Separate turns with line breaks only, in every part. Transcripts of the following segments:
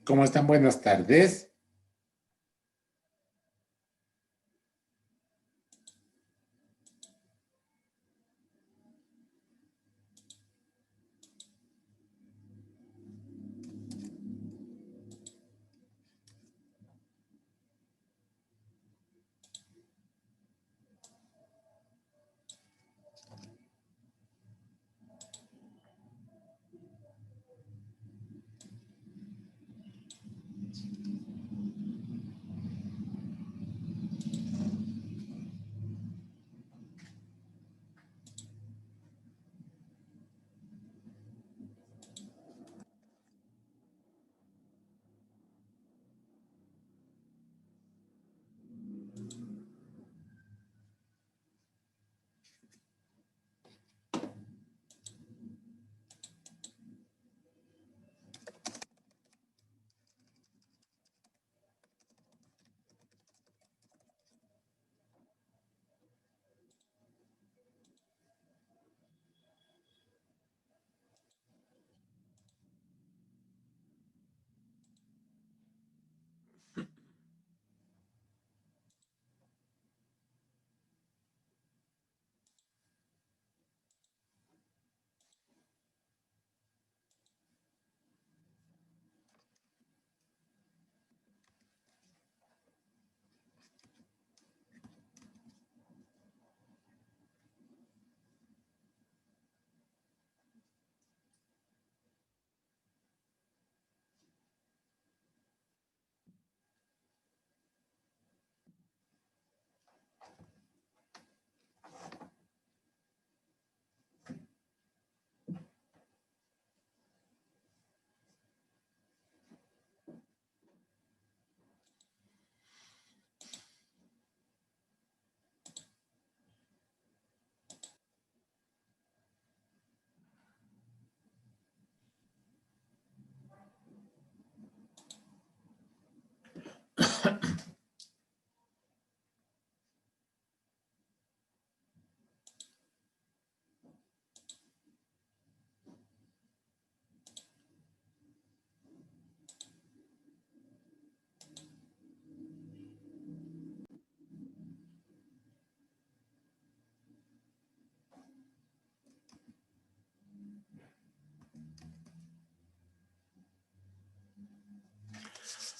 ¿Cómo están? Buenas tardes.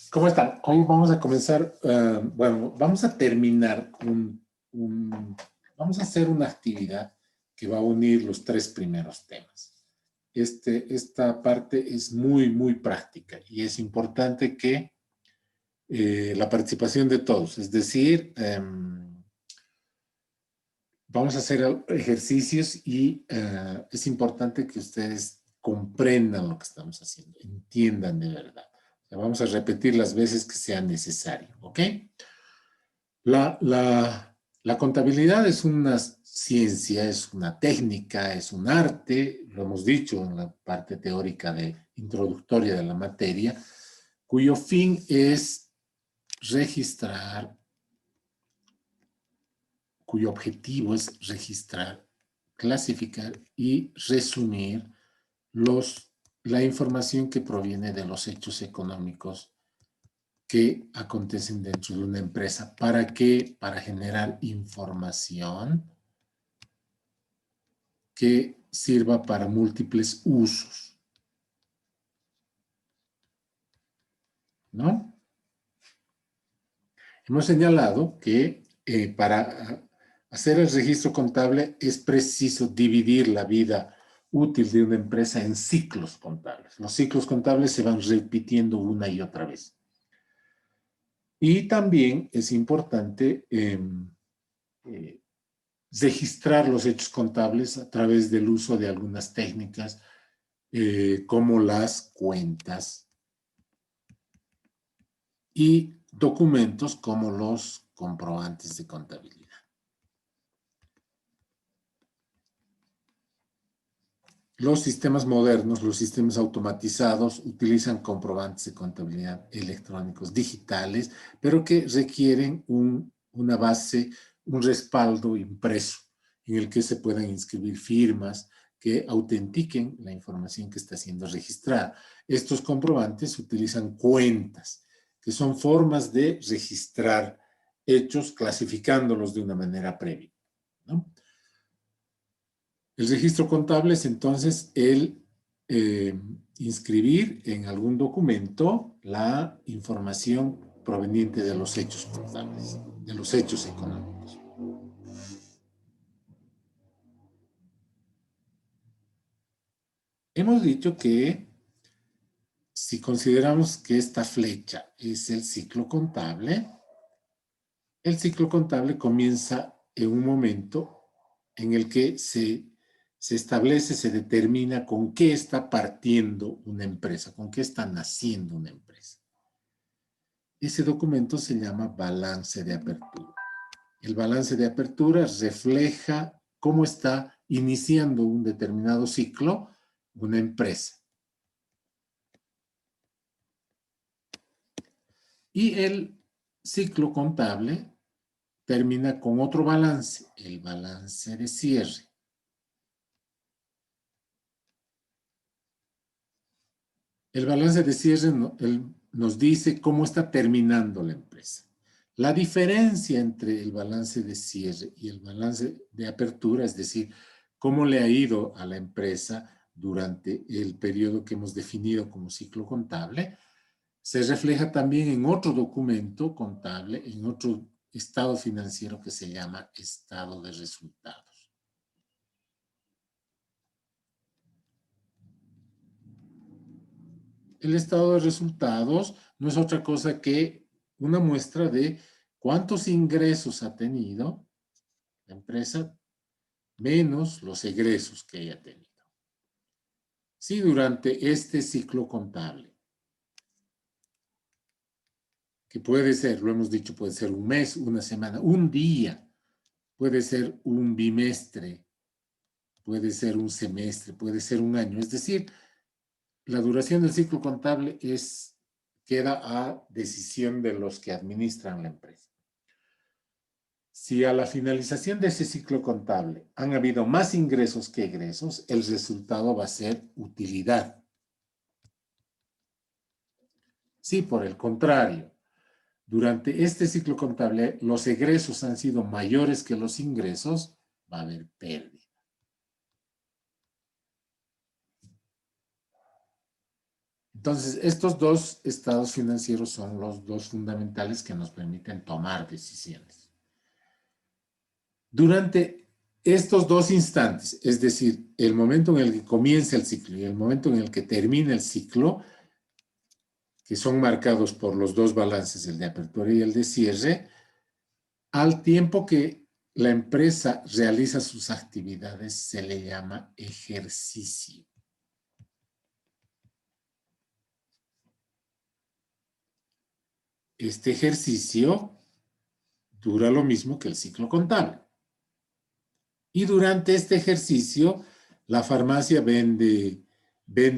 ¿Cómo están? Hoy vamos a comenzar, vamos a terminar vamos a hacer una actividad que va a unir los tres primeros temas. Esta parte es muy práctica y es importante que la participación de todos, es decir, vamos a hacer ejercicios y es importante que ustedes comprendan lo que estamos haciendo, entiendan de verdad. Vamos a repetir las veces que sea necesario, ¿ok? La contabilidad es una ciencia, es una técnica, es un arte, lo hemos dicho en la parte teórica introductoria de la materia, cuyo fin es registrar, cuyo objetivo es registrar, clasificar y resumir la información que proviene de los hechos económicos que acontecen dentro de una empresa. ¿Para qué? Para generar información que sirva para múltiples usos, ¿no? Hemos señalado que para hacer el registro contable es preciso dividir la vida útil de una empresa en ciclos contables. Los ciclos contables se van repitiendo una y otra vez. Y también es importante registrar los hechos contables a través del uso de algunas técnicas como las cuentas y documentos como los comprobantes de contabilidad. Los sistemas modernos, los sistemas automatizados, utilizan comprobantes de contabilidad electrónicos digitales, pero que requieren una base, un respaldo impreso, en el que se puedan inscribir firmas, que autentiquen la información que está siendo registrada. Estos comprobantes utilizan cuentas, que son formas de registrar hechos, clasificándolos de una manera previa, ¿no? El registro contable es entonces el inscribir en algún documento la información proveniente de los hechos contables, de los hechos económicos. Hemos dicho que si consideramos que esta flecha es el ciclo contable comienza en un momento en el que se establece, se determina con qué está partiendo una empresa, con qué está naciendo una empresa. Ese documento se llama balance de apertura. El balance de apertura refleja cómo está iniciando un determinado ciclo una empresa. Y el ciclo contable termina con otro balance, el balance de cierre. El balance de cierre nos dice cómo está terminando la empresa. La diferencia entre el balance de cierre y el balance de apertura, es decir, cómo le ha ido a la empresa durante el periodo que hemos definido como ciclo contable, se refleja también en otro documento contable, en otro estado financiero que se llama estado de resultados. El estado de resultados no es otra cosa que una muestra de cuántos ingresos ha tenido la empresa menos los egresos que haya tenido. Si durante este ciclo contable, que puede ser, lo hemos dicho, puede ser un mes, una semana, un día, puede ser un bimestre, puede ser un semestre, puede ser un año. Es decir, la duración del ciclo contable queda a decisión de los que administran la empresa. Si a la finalización de ese ciclo contable han habido más ingresos que egresos, el resultado va a ser utilidad. Si por el contrario, durante este ciclo contable los egresos han sido mayores que los ingresos, va a haber pérdida. Entonces, estos dos estados financieros son los dos fundamentales que nos permiten tomar decisiones. Durante estos dos instantes, es decir, el momento en el que comienza el ciclo y el momento en el que termina el ciclo, que son marcados por los dos balances, el de apertura y el de cierre, al tiempo que la empresa realiza sus actividades, se le llama ejercicio. Este ejercicio dura lo mismo que el ciclo contable. Y durante este ejercicio, la farmacia vende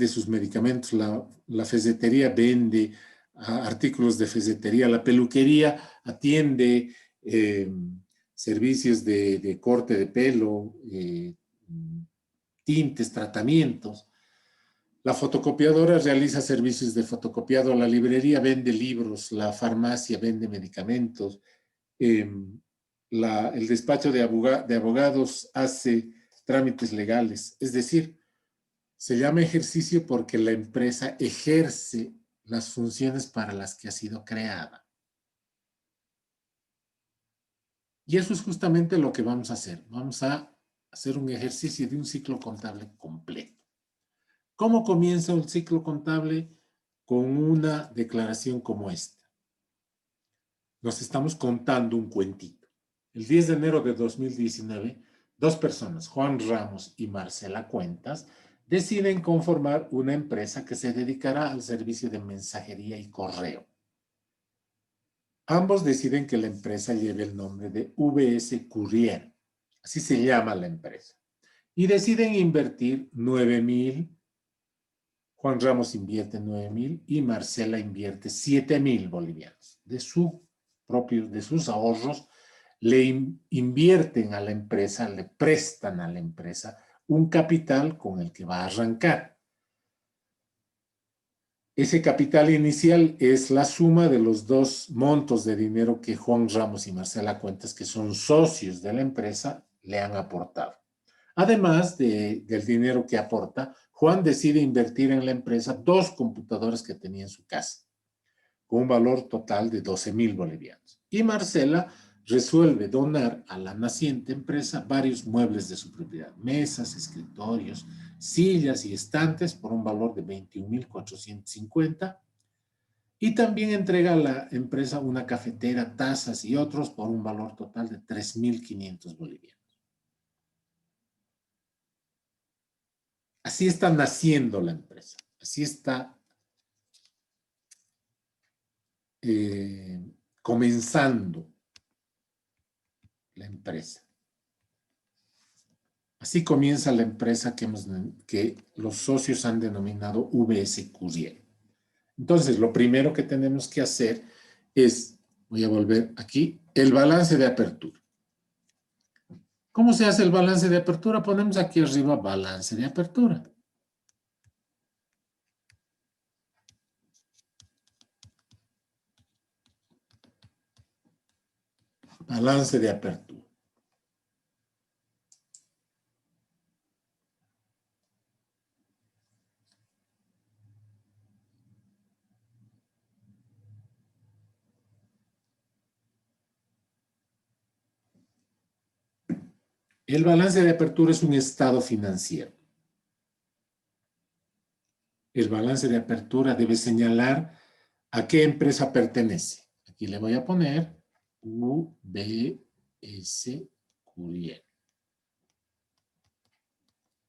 sus medicamentos, la ferretería vende artículos de ferretería, la peluquería atiende servicios de corte de pelo, tintes, tratamientos. La fotocopiadora realiza servicios de fotocopiado, la librería vende libros, la farmacia vende medicamentos, el despacho de abogados hace trámites legales. Es decir, se llama ejercicio porque la empresa ejerce las funciones para las que ha sido creada. Y eso es justamente lo que vamos a hacer. Vamos a hacer un ejercicio de un ciclo contable completo. ¿Cómo comienza un ciclo contable? Con una declaración como esta. Nos estamos contando un cuentito. El 10 de enero de 2019, dos personas, Juan Ramos y Marcela Cuentas, deciden conformar una empresa que se dedicará al servicio de mensajería y correo. Ambos deciden que la empresa lleve el nombre de VS Courier. Así se llama la empresa. Y deciden invertir 9,000. Juan Ramos invierte 9,000 y Marcela invierte 7,000 bolivianos. De sus ahorros, le invierten a la empresa, le prestan a la empresa un capital con el que va a arrancar. Ese capital inicial es la suma de los dos montos de dinero que Juan Ramos y Marcela Cuentas, que son socios de la empresa, le han aportado. Además del dinero que aporta, Juan decide invertir en la empresa 2 computadores que tenía en su casa, con un valor total de 12,000 bolivianos. Y Marcela resuelve donar a la naciente empresa varios muebles de su propiedad, mesas, escritorios, sillas y estantes por un valor de 21,450. Y también entrega a la empresa una cafetera, tazas y otros por un valor total de 3,500 bolivianos. Así está naciendo la empresa. Así está comenzando la empresa. Así comienza la empresa que los socios han denominado VS Courier. Entonces, lo primero que tenemos que hacer es, voy a volver aquí, el balance de apertura. ¿Cómo se hace el balance de apertura? Ponemos aquí arriba balance de apertura. Balance de apertura. El balance de apertura es un estado financiero. El balance de apertura debe señalar a qué empresa pertenece. Aquí le voy a poner VS Courier.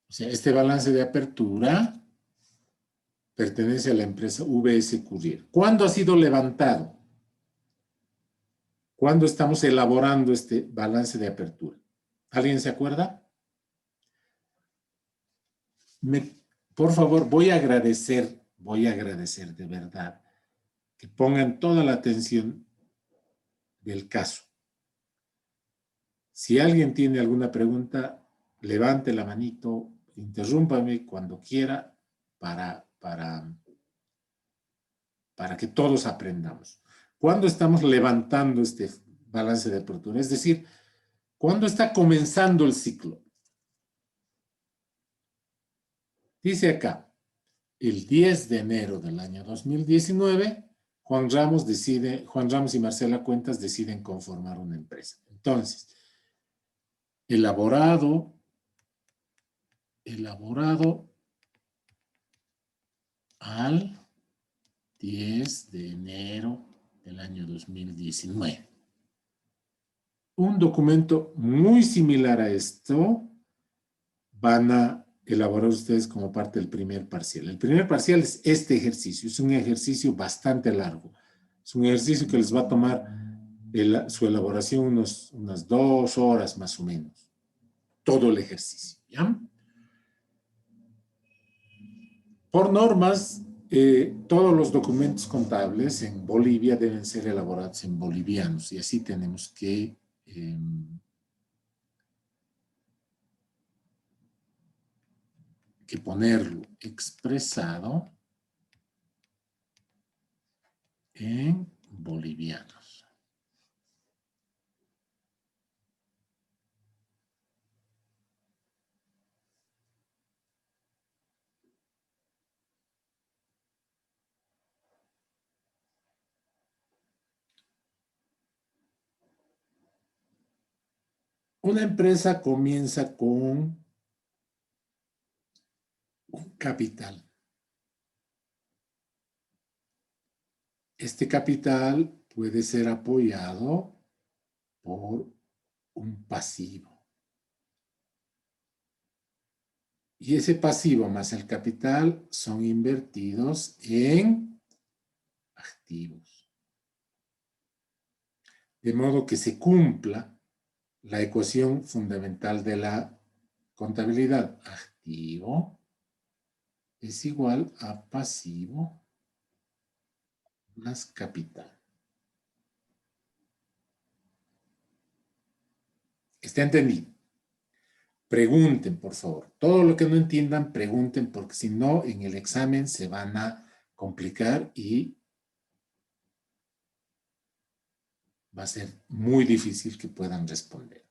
O sea, este balance de apertura pertenece a la empresa VS Courier. ¿Cuándo ha sido levantado? ¿Cuándo estamos elaborando este balance de apertura? ¿Alguien se acuerda? Por favor, voy a agradecer de verdad que pongan toda la atención del caso. Si alguien tiene alguna pregunta, levante la manito, interrúmpame cuando quiera para que todos aprendamos. ¿Cuándo estamos levantando este balance de apertura? Es decir, ¿cuándo está comenzando el ciclo? Dice acá, el 10 de enero del año 2019, Juan Ramos y Marcela Cuentas deciden conformar una empresa. Entonces, elaborado al 10 de enero del año 2019. Un documento muy similar a esto van a elaborar ustedes como parte del primer parcial. El primer parcial es este ejercicio. Es un ejercicio bastante largo. Es un ejercicio que les va a tomar su elaboración unas 2 horas más o menos. Todo el ejercicio. ¿Ya? Por normas, todos los documentos contables en Bolivia deben ser elaborados en bolivianos y así tenemos que ponerlo expresado en bolivianos. Una empresa comienza con un capital. Este capital puede ser apoyado por un pasivo. Y ese pasivo más el capital son invertidos en activos. De modo que se cumpla la ecuación fundamental de la contabilidad. Activo es igual a pasivo más capital. ¿Está entendido? Pregunten, por favor. Todo lo que no entiendan, pregunten, porque si no, en el examen se van a complicar y va a ser muy difícil que puedan responder.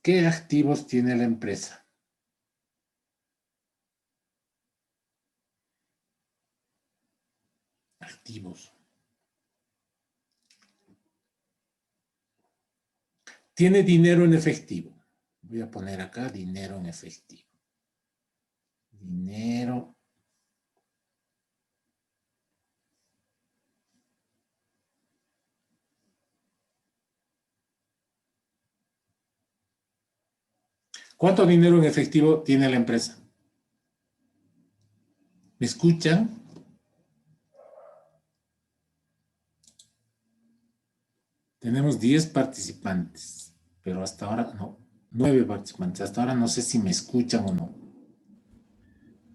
¿Qué activos tiene la empresa? Activos. Tiene dinero en efectivo. Voy a poner acá dinero en efectivo. Dinero. ¿Cuánto dinero en efectivo tiene la empresa? ¿Me escuchan? Tenemos 10 participantes, pero hasta ahora no, 9 participantes. Hasta ahora no sé si me escuchan o no.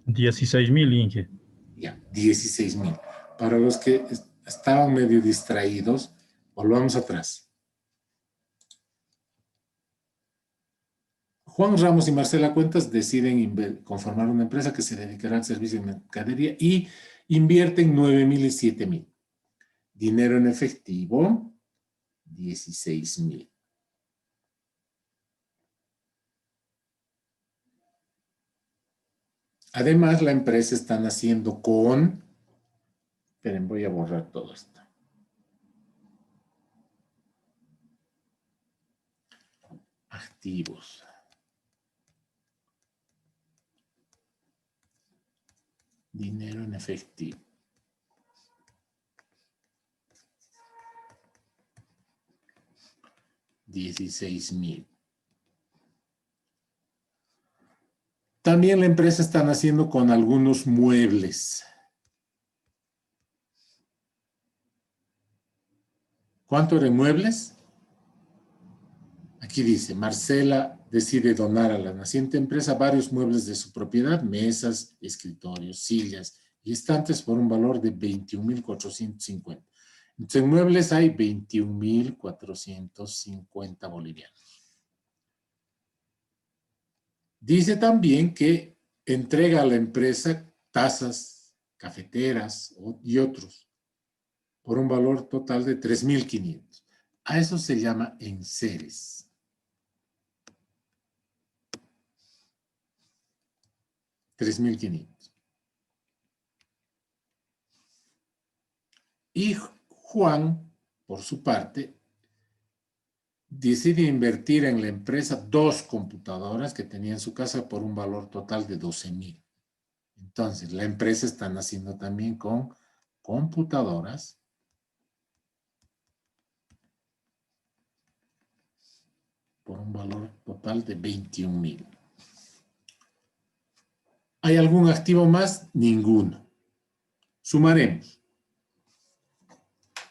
16.000, Inge.
Ya, 16,000. Para los que estaban medio distraídos, volvamos atrás. Juan Ramos y Marcela Cuentas deciden conformar una empresa que se dedicará al servicio de mercadería y invierten 9,000 y 7,000. Dinero en efectivo, 16,000. Además, la empresa está naciendo con... Esperen, voy a borrar todo esto. Activos. Dinero en efectivo. $16,000. También la empresa está naciendo con algunos muebles. ¿Cuánto eran muebles? Aquí dice, Marcela decide donar a la naciente empresa varios muebles de su propiedad, mesas, escritorios, sillas y estantes por un valor de 21,450. Entonces, en muebles hay 21,450 bolivianos. Dice también que entrega a la empresa tazas, cafeteras y otros por un valor total de 3,500. A eso se llama enseres. $3,500. Y Juan, por su parte, decide invertir en la empresa 2 computadoras que tenía en su casa por un valor total de 12,000. Entonces, la empresa está naciendo también con computadoras por un valor total de 21,000. ¿Hay algún activo más? Ninguno. Sumaremos.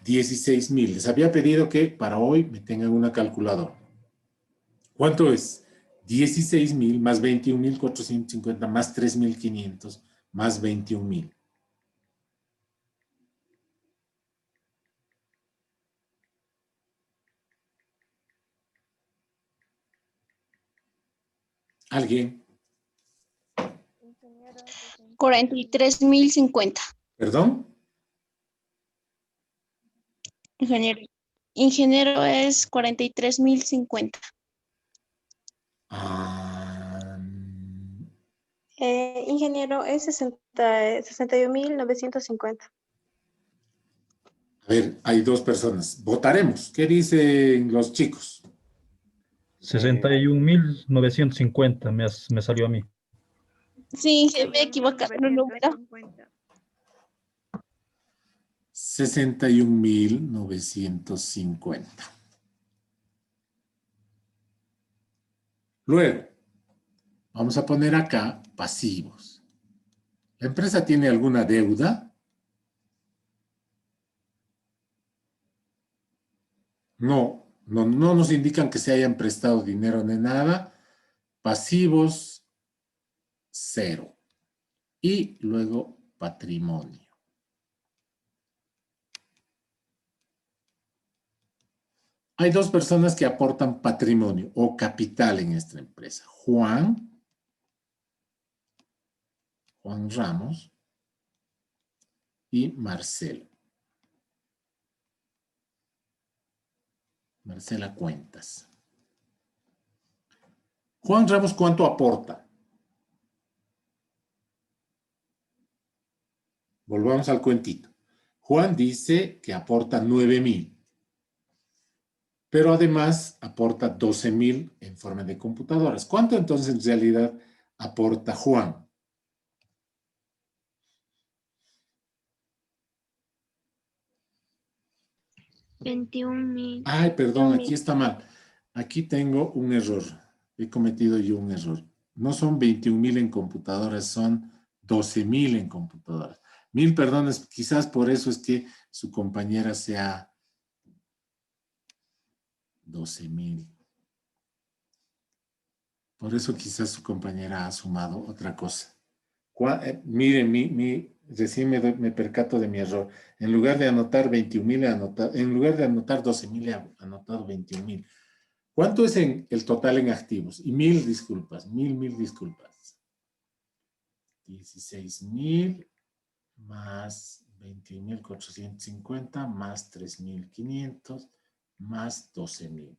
16,000. Les había pedido que para hoy me tengan una calculadora. ¿Cuánto es? 16,000 más 21,450 más 3,500 más 21,000. ¿Alguien?
43.050.
¿Perdón?
Ingeniero. Ingeniero es 43.050.
Ah,
Ingeniero es 61.950.
a ver, hay 2 personas. Votaremos. ¿Qué dicen los chicos?
61.950 me salió a mí.
Sí, me equivoqué en un número.
61,950. Luego, Vamos a poner acá pasivos. ¿La empresa tiene alguna deuda? No nos indican que se hayan prestado dinero ni nada. Pasivos, 0. Y luego patrimonio. Hay dos personas que aportan patrimonio o capital en esta empresa. Juan Ramos y Marcelo. Marcela Cuentas. Juan Ramos, ¿cuánto aporta? Volvamos al cuentito. Juan dice que aporta 9,000. Pero además aporta 12,000 en forma de computadoras. ¿Cuánto entonces en realidad aporta Juan? Ay, perdón, aquí está mal. Aquí tengo un error. He cometido yo un error. No son 21,000 en computadoras, son 12,000 en computadoras. 1,000 perdones, quizás por eso es que su compañera sea 12,000. Por eso quizás su compañera ha sumado otra cosa. Miren, recién me percato de mi error. En lugar de anotar 21,000, en lugar de anotar 12,000, he anotado 21,000. ¿Cuánto es el total en activos? Y 1,000 disculpas, mil disculpas. 16,000 más 21,450 más 3,500 más 12,000.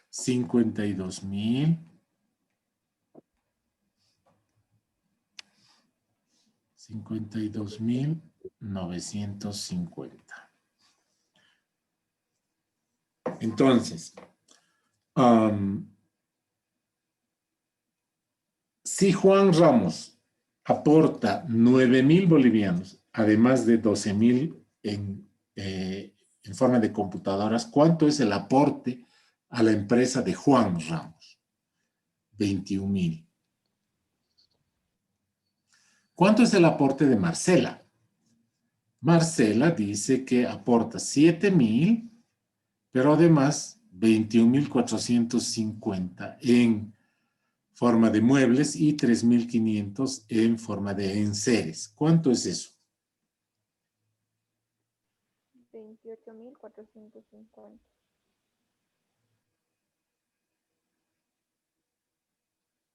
52,000. 52,950. Entonces, si Juan Ramos aporta 9,000 bolivianos, además de 12,000 en forma de computadoras, ¿cuánto es el aporte a la empresa de Juan Ramos? 21,000. ¿Cuánto es el aporte de Marcela? Marcela dice que aporta 7,000, pero además 21,450 en forma de muebles y 3,500 en forma de enseres. ¿Cuánto es eso?
28,450.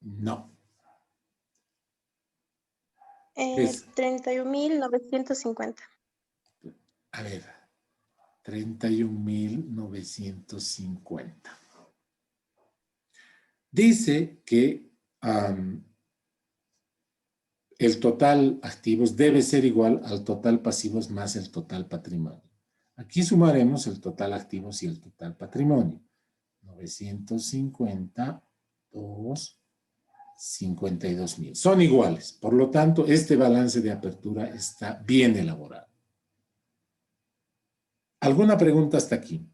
No. Es,
31,950.
a ver, 31,950. Dice que el total activos debe ser igual al total pasivos más el total patrimonio. Aquí sumaremos el total activos y el total patrimonio. 950, 52,000. Son iguales. Por lo tanto, este balance de apertura está bien elaborado. ¿Alguna pregunta hasta aquí?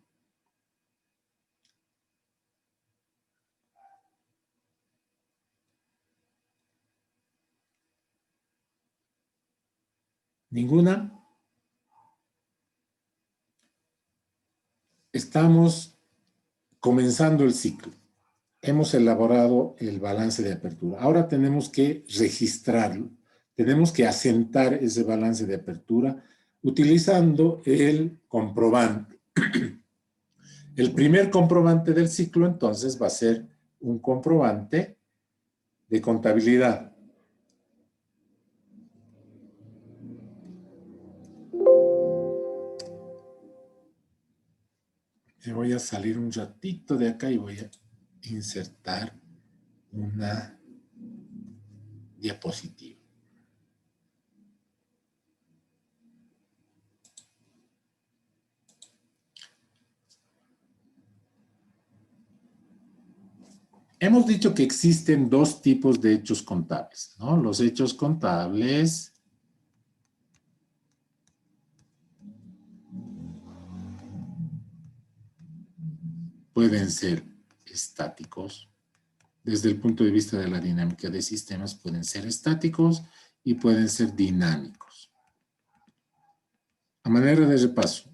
¿Ninguna? Estamos comenzando el ciclo. Hemos elaborado el balance de apertura. Ahora tenemos que registrarlo. Tenemos que asentar ese balance de apertura utilizando el comprobante. El primer comprobante del ciclo, entonces, va a ser un comprobante de contabilidad. Me voy a salir un ratito de acá y voy a insertar una diapositiva. Hemos dicho que existen dos tipos de hechos contables, ¿no? Los hechos contables pueden ser estáticos. Desde el punto de vista de la dinámica de sistemas pueden ser estáticos y pueden ser dinámicos. A manera de repaso,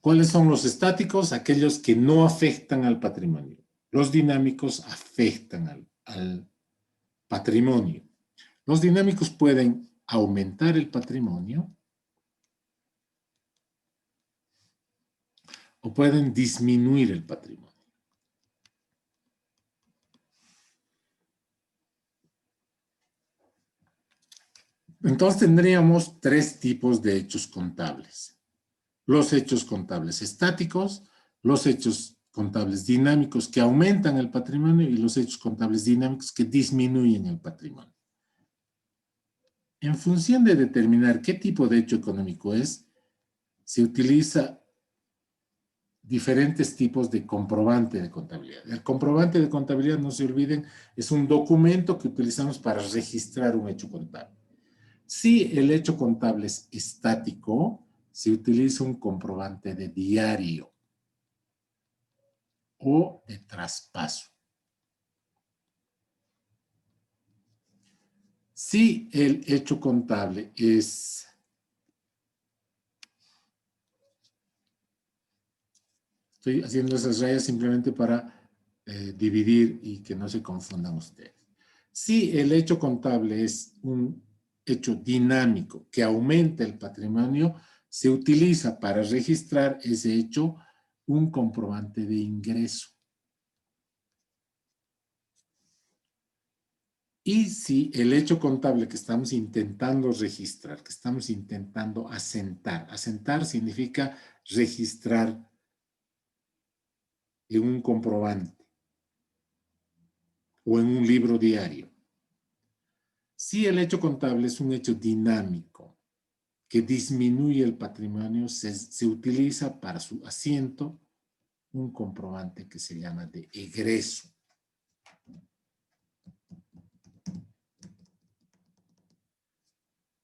¿cuáles son los estáticos? Aquellos que no afectan al patrimonio. Los dinámicos afectan al patrimonio. Los dinámicos pueden aumentar el patrimonio o pueden disminuir el patrimonio. Entonces tendríamos tres tipos de hechos contables. Los hechos contables estáticos, los hechos contables dinámicos que aumentan el patrimonio y los hechos contables dinámicos que disminuyen el patrimonio. En función de determinar qué tipo de hecho económico es, se utiliza diferentes tipos de comprobante de contabilidad. El comprobante de contabilidad, no se olviden, es un documento que utilizamos para registrar un hecho contable. Si el hecho contable es estático, se utiliza un comprobante de diario o de traspaso. Si el hecho contable es estoy haciendo esas rayas simplemente para dividir y que no se confundan ustedes. Si el hecho contable es un hecho dinámico que aumenta el patrimonio, se utiliza para registrar ese hecho un comprobante de ingreso. Y si el hecho contable que estamos intentando registrar, que estamos intentando asentar significa registrar en un comprobante o en un libro diario. Si el hecho contable es un hecho dinámico que disminuye el patrimonio, se utiliza para su asiento un comprobante que se llama de egreso.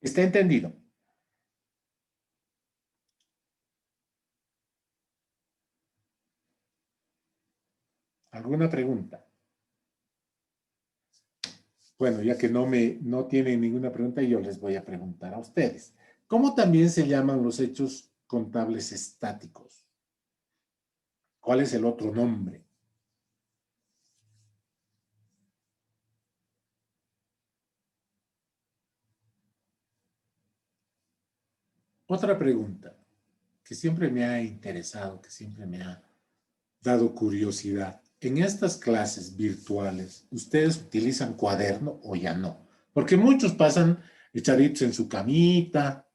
¿Está entendido? ¿Alguna pregunta? Bueno, ya que no tienen ninguna pregunta, yo les voy a preguntar a ustedes. ¿Cómo también se llaman los hechos contables estáticos? ¿Cuál es el otro nombre? Otra pregunta que siempre me ha interesado, que siempre me ha dado curiosidad. En estas clases virtuales, ¿ustedes utilizan cuaderno o ya no? Porque muchos pasan echaditos en su camita,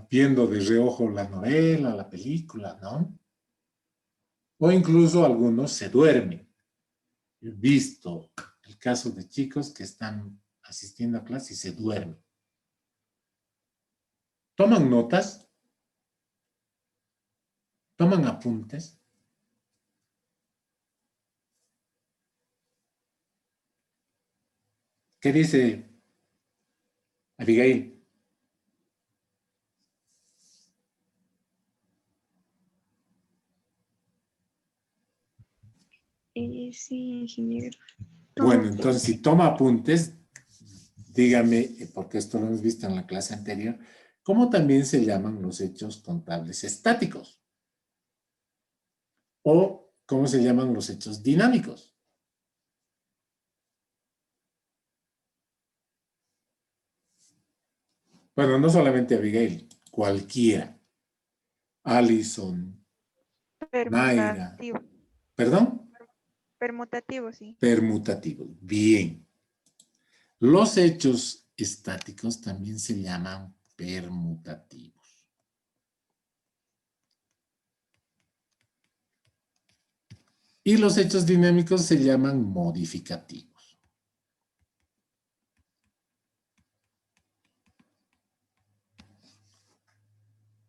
viendo de reojo la novela, la película, ¿no? O incluso algunos se duermen. He visto el caso de chicos que están asistiendo a clase y se duermen. ¿Toman notas? ¿Toman apuntes? ¿Qué dice Abigail?
Sí, ingeniero.
Bueno, entonces si toma apuntes, dígame, porque esto lo hemos visto en la clase anterior, ¿cómo también se llaman los hechos contables estáticos? ¿O cómo se llaman los hechos dinámicos? Bueno, no solamente Abigail, cualquiera. Alison, Mayra.
Permutativo.
¿Perdón?
Permutativo, sí.
Permutativos. Bien. Los hechos estáticos también se llaman permutativos. Y los hechos dinámicos se llaman modificativos.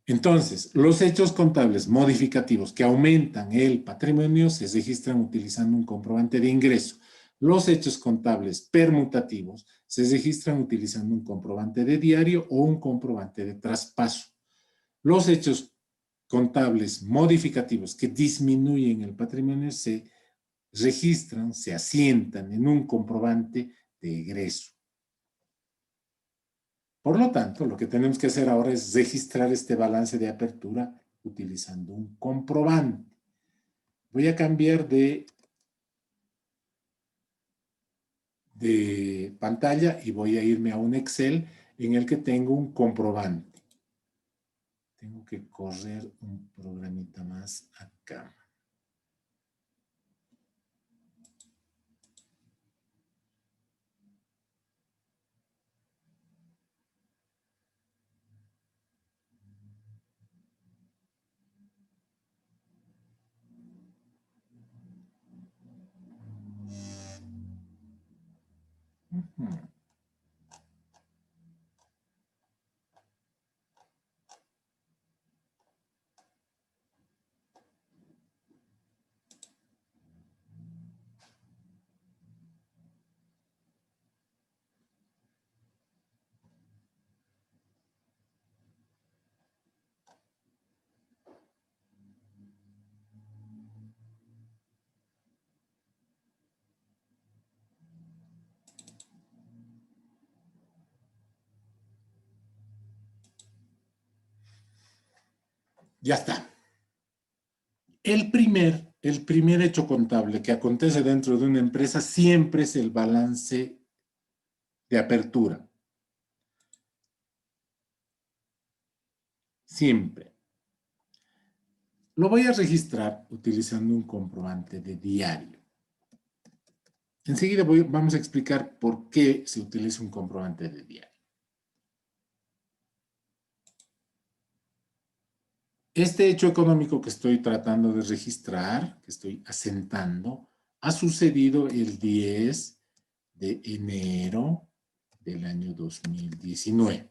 Entonces, los hechos contables modificativos que aumentan el patrimonio se registran utilizando un comprobante de ingreso. Los hechos contables permutativos se registran utilizando un comprobante de diario o un comprobante de traspaso. Los hechos contables modificativos que disminuyen el patrimonio se registran, se asientan en un comprobante de egreso. Por lo tanto, lo que tenemos que hacer ahora es registrar este balance de apertura utilizando un comprobante. Voy a cambiar de pantalla y voy a irme a un Excel en el que tengo un comprobante. Tengo que correr un programita más acá. Ujú. Ya está. El primer hecho contable que acontece dentro de una empresa siempre es el balance de apertura. Siempre. Lo voy a registrar utilizando un comprobante de diario. Enseguida vamos a explicar por qué se utiliza un comprobante de diario. Este hecho económico que estoy tratando de registrar, que estoy asentando, ha sucedido el 10 de enero del año 2019.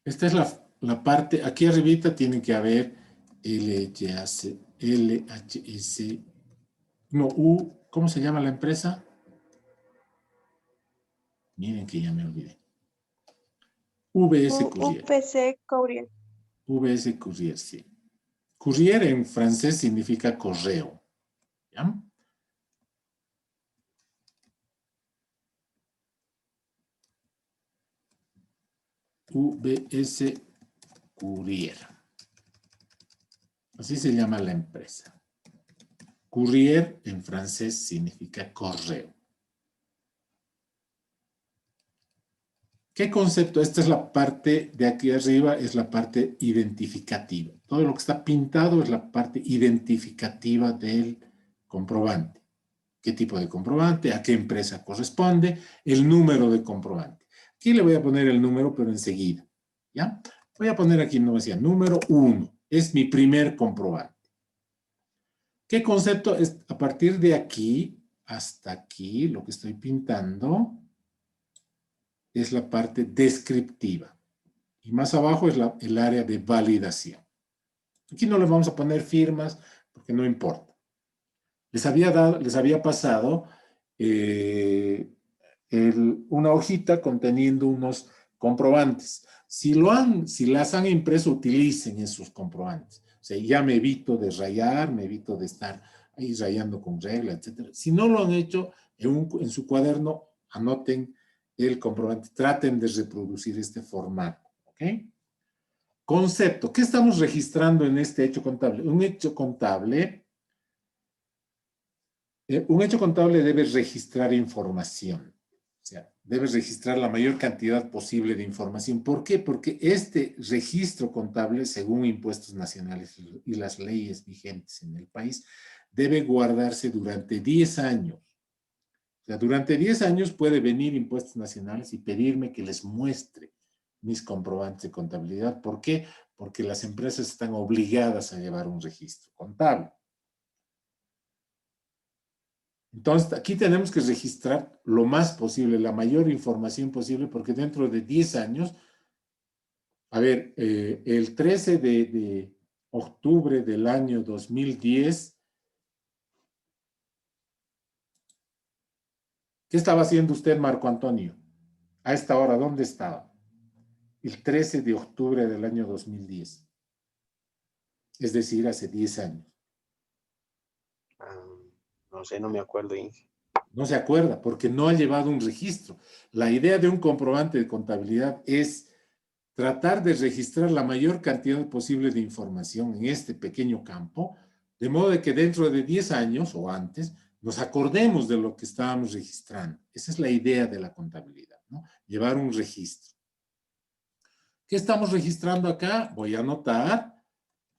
Esta es la parte, aquí arribita tiene que haber LHS, no, ¿cómo se llama la empresa? Miren que ya me olvidé. VS Courier.
UPC Courier.
VS Courier, sí. Courier en francés significa correo. ¿Ya? VS Courier. Así se llama la empresa. Courier en francés significa correo. ¿Qué concepto? Esta es la parte de aquí arriba, es la parte identificativa. Todo lo que está pintado es la parte identificativa del comprobante. ¿Qué tipo de comprobante? ¿A qué empresa corresponde? El número de comprobante. Aquí le voy a poner el número, pero enseguida. ¿Ya? Voy a poner aquí, no decía, número 1. Es mi primer comprobante. ¿Qué concepto? Es a partir de aquí hasta aquí, lo que estoy pintando es la parte descriptiva. Y más abajo es el área de validación. Aquí no le vamos a poner firmas porque no importa. Les había pasado una hojita conteniendo unos comprobantes. Si las han impreso, utilicen esos comprobantes. O sea, ya me evito de rayar, me evito de estar ahí rayando con regla, etc. Si no lo han hecho, en su cuaderno anoten el comprobante. Traten de reproducir este formato. ¿Ok? Concepto. ¿Qué estamos registrando en este hecho contable? Un hecho contable debe registrar información. O sea, debe registrar la mayor cantidad posible de información. ¿Por qué? Porque este registro contable, según impuestos nacionales y las leyes vigentes en el país, debe guardarse durante 10 años. O sea, durante 10 años puede venir impuestos nacionales y pedirme que les muestre mis comprobantes de contabilidad. ¿Por qué? Porque las empresas están obligadas a llevar un registro contable. Entonces, aquí tenemos que registrar lo más posible, la mayor información posible, porque dentro de 10 años, a ver, el 13 de octubre del año 2010, ¿qué estaba haciendo usted, Marco Antonio? A esta hora, ¿dónde estaba? el 13 de octubre del año 2010. Es decir, hace 10 años.
No sé, no me acuerdo, Inge.
No se acuerda porque no ha llevado un registro. La idea de un comprobante de contabilidad es tratar de registrar la mayor cantidad posible de información en este pequeño campo, de modo de que dentro de 10 años o antes nos acordemos de lo que estábamos registrando. Esa es la idea de la contabilidad, ¿no? Llevar un registro. ¿Qué estamos registrando acá? Voy a anotar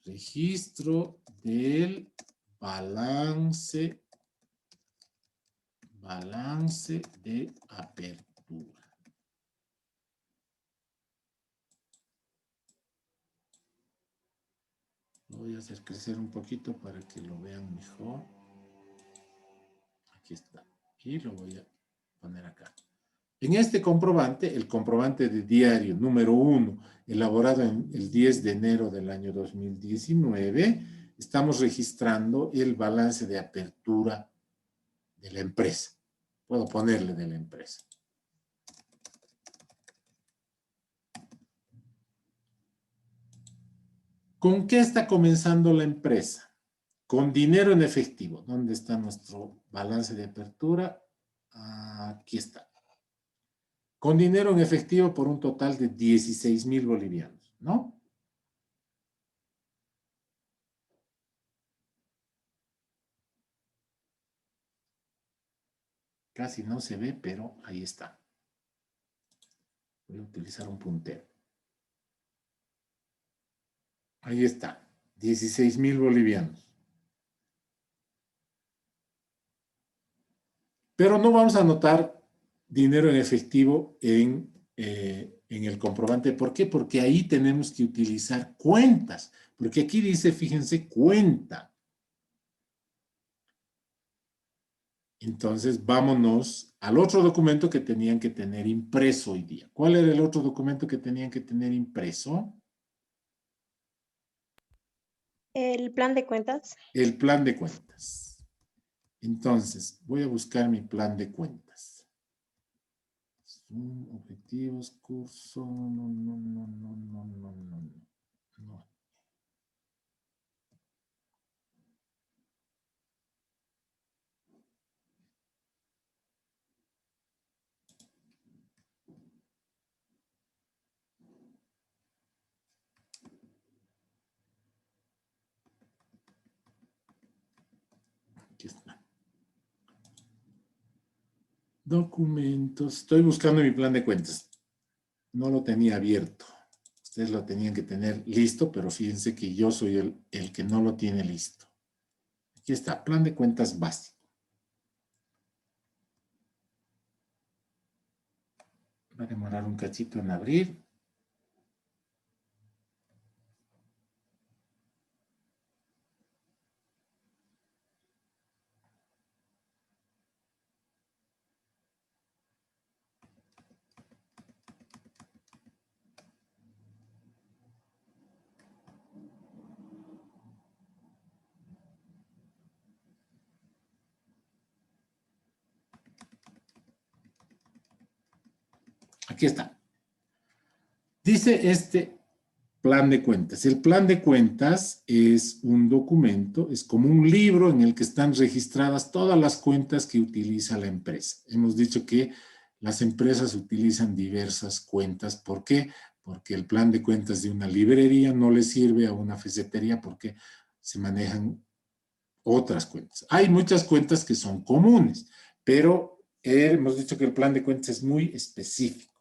registro del balance de apertura. Lo voy a hacer crecer un poquito para que lo vean mejor. Aquí está. Y lo voy a poner acá. En este comprobante, el comprobante de diario número 1, elaborado en el 10 de enero del año 2019, estamos registrando el balance de apertura de la empresa. Puedo ponerle de la empresa. ¿Con qué está comenzando la empresa? Con dinero en efectivo. ¿Dónde está nuestro balance de apertura? Aquí está. Con dinero en efectivo por un total de 16,000 bolivianos, ¿no? Casi no se ve, pero ahí está. Voy a utilizar un puntero. Ahí está, 16,000 bolivianos. Pero no vamos a anotar dinero en efectivo en el comprobante. ¿Por qué? Porque ahí tenemos que utilizar cuentas. Porque aquí dice, fíjense, cuenta. Entonces, vámonos al otro documento que tenían que tener impreso hoy día. ¿Cuál era el otro documento que tenían que tener impreso?
El plan de cuentas.
El plan de cuentas. Entonces, voy a buscar mi plan de cuentas. Objetivos, curso, no. Aquí está. Documentos. Estoy buscando mi plan de cuentas. No lo tenía abierto. Ustedes lo tenían que tener listo, pero fíjense que yo soy el que no lo tiene listo. Aquí está, plan de cuentas básico. Va a demorar un cachito en abrir. Aquí está. Dice este plan de cuentas. El plan de cuentas es un documento, es como un libro en el que están registradas todas las cuentas que utiliza la empresa. Hemos dicho que las empresas utilizan diversas cuentas. ¿Por qué? Porque el plan de cuentas de una librería no le sirve a una ferretería porque se manejan otras cuentas. Hay muchas cuentas que son comunes, pero hemos dicho que el plan de cuentas es muy específico.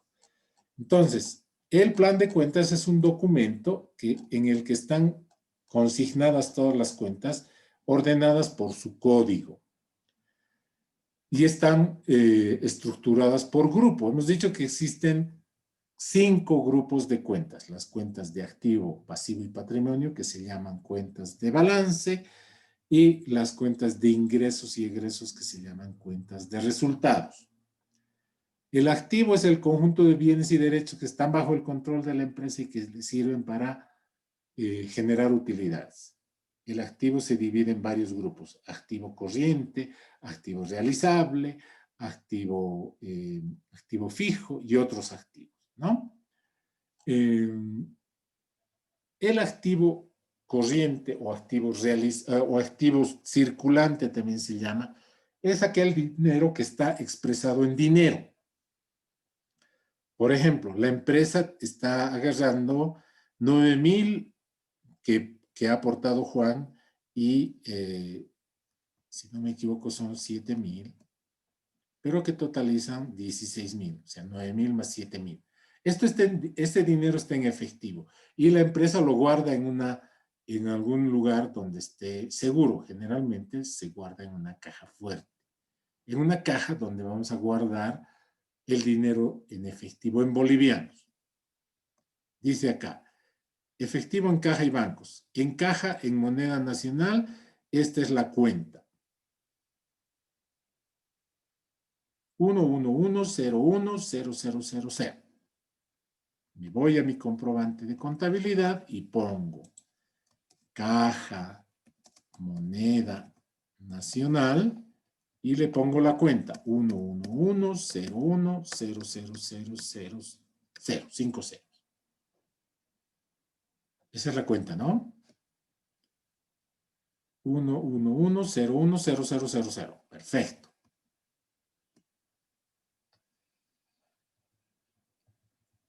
Entonces, el plan de cuentas es un documento en el que están consignadas todas las cuentas ordenadas por su código y están estructuradas por grupo. Hemos dicho que existen 5 grupos de cuentas, las cuentas de activo, pasivo y patrimonio, que se llaman cuentas de balance, y las cuentas de ingresos y egresos, que se llaman cuentas de resultados. El activo es el conjunto de bienes y derechos que están bajo el control de la empresa y que le sirven para generar utilidades. El activo se divide en varios grupos: activo corriente, activo realizable, activo fijo y otros activos, ¿no? El activo corriente o o activo circulante también se llama, es aquel dinero que está expresado en dinero. Por ejemplo, la empresa está agarrando 9,000 que ha aportado Juan y, si no me equivoco, son 7,000, pero que totalizan 16,000, o sea, 9,000 más 7,000. Este dinero está en efectivo y la empresa lo guarda en algún lugar donde esté seguro. Generalmente se guarda en una caja fuerte, en una caja donde vamos a guardar el dinero en efectivo en bolivianos. Dice acá, efectivo en caja y bancos. En caja, en moneda nacional, esta es la cuenta. 111010000. Me voy a mi comprobante de contabilidad y pongo caja, moneda nacional y le pongo la cuenta 1110100000050. Esa es la cuenta, ¿no? 11101000000. Perfecto.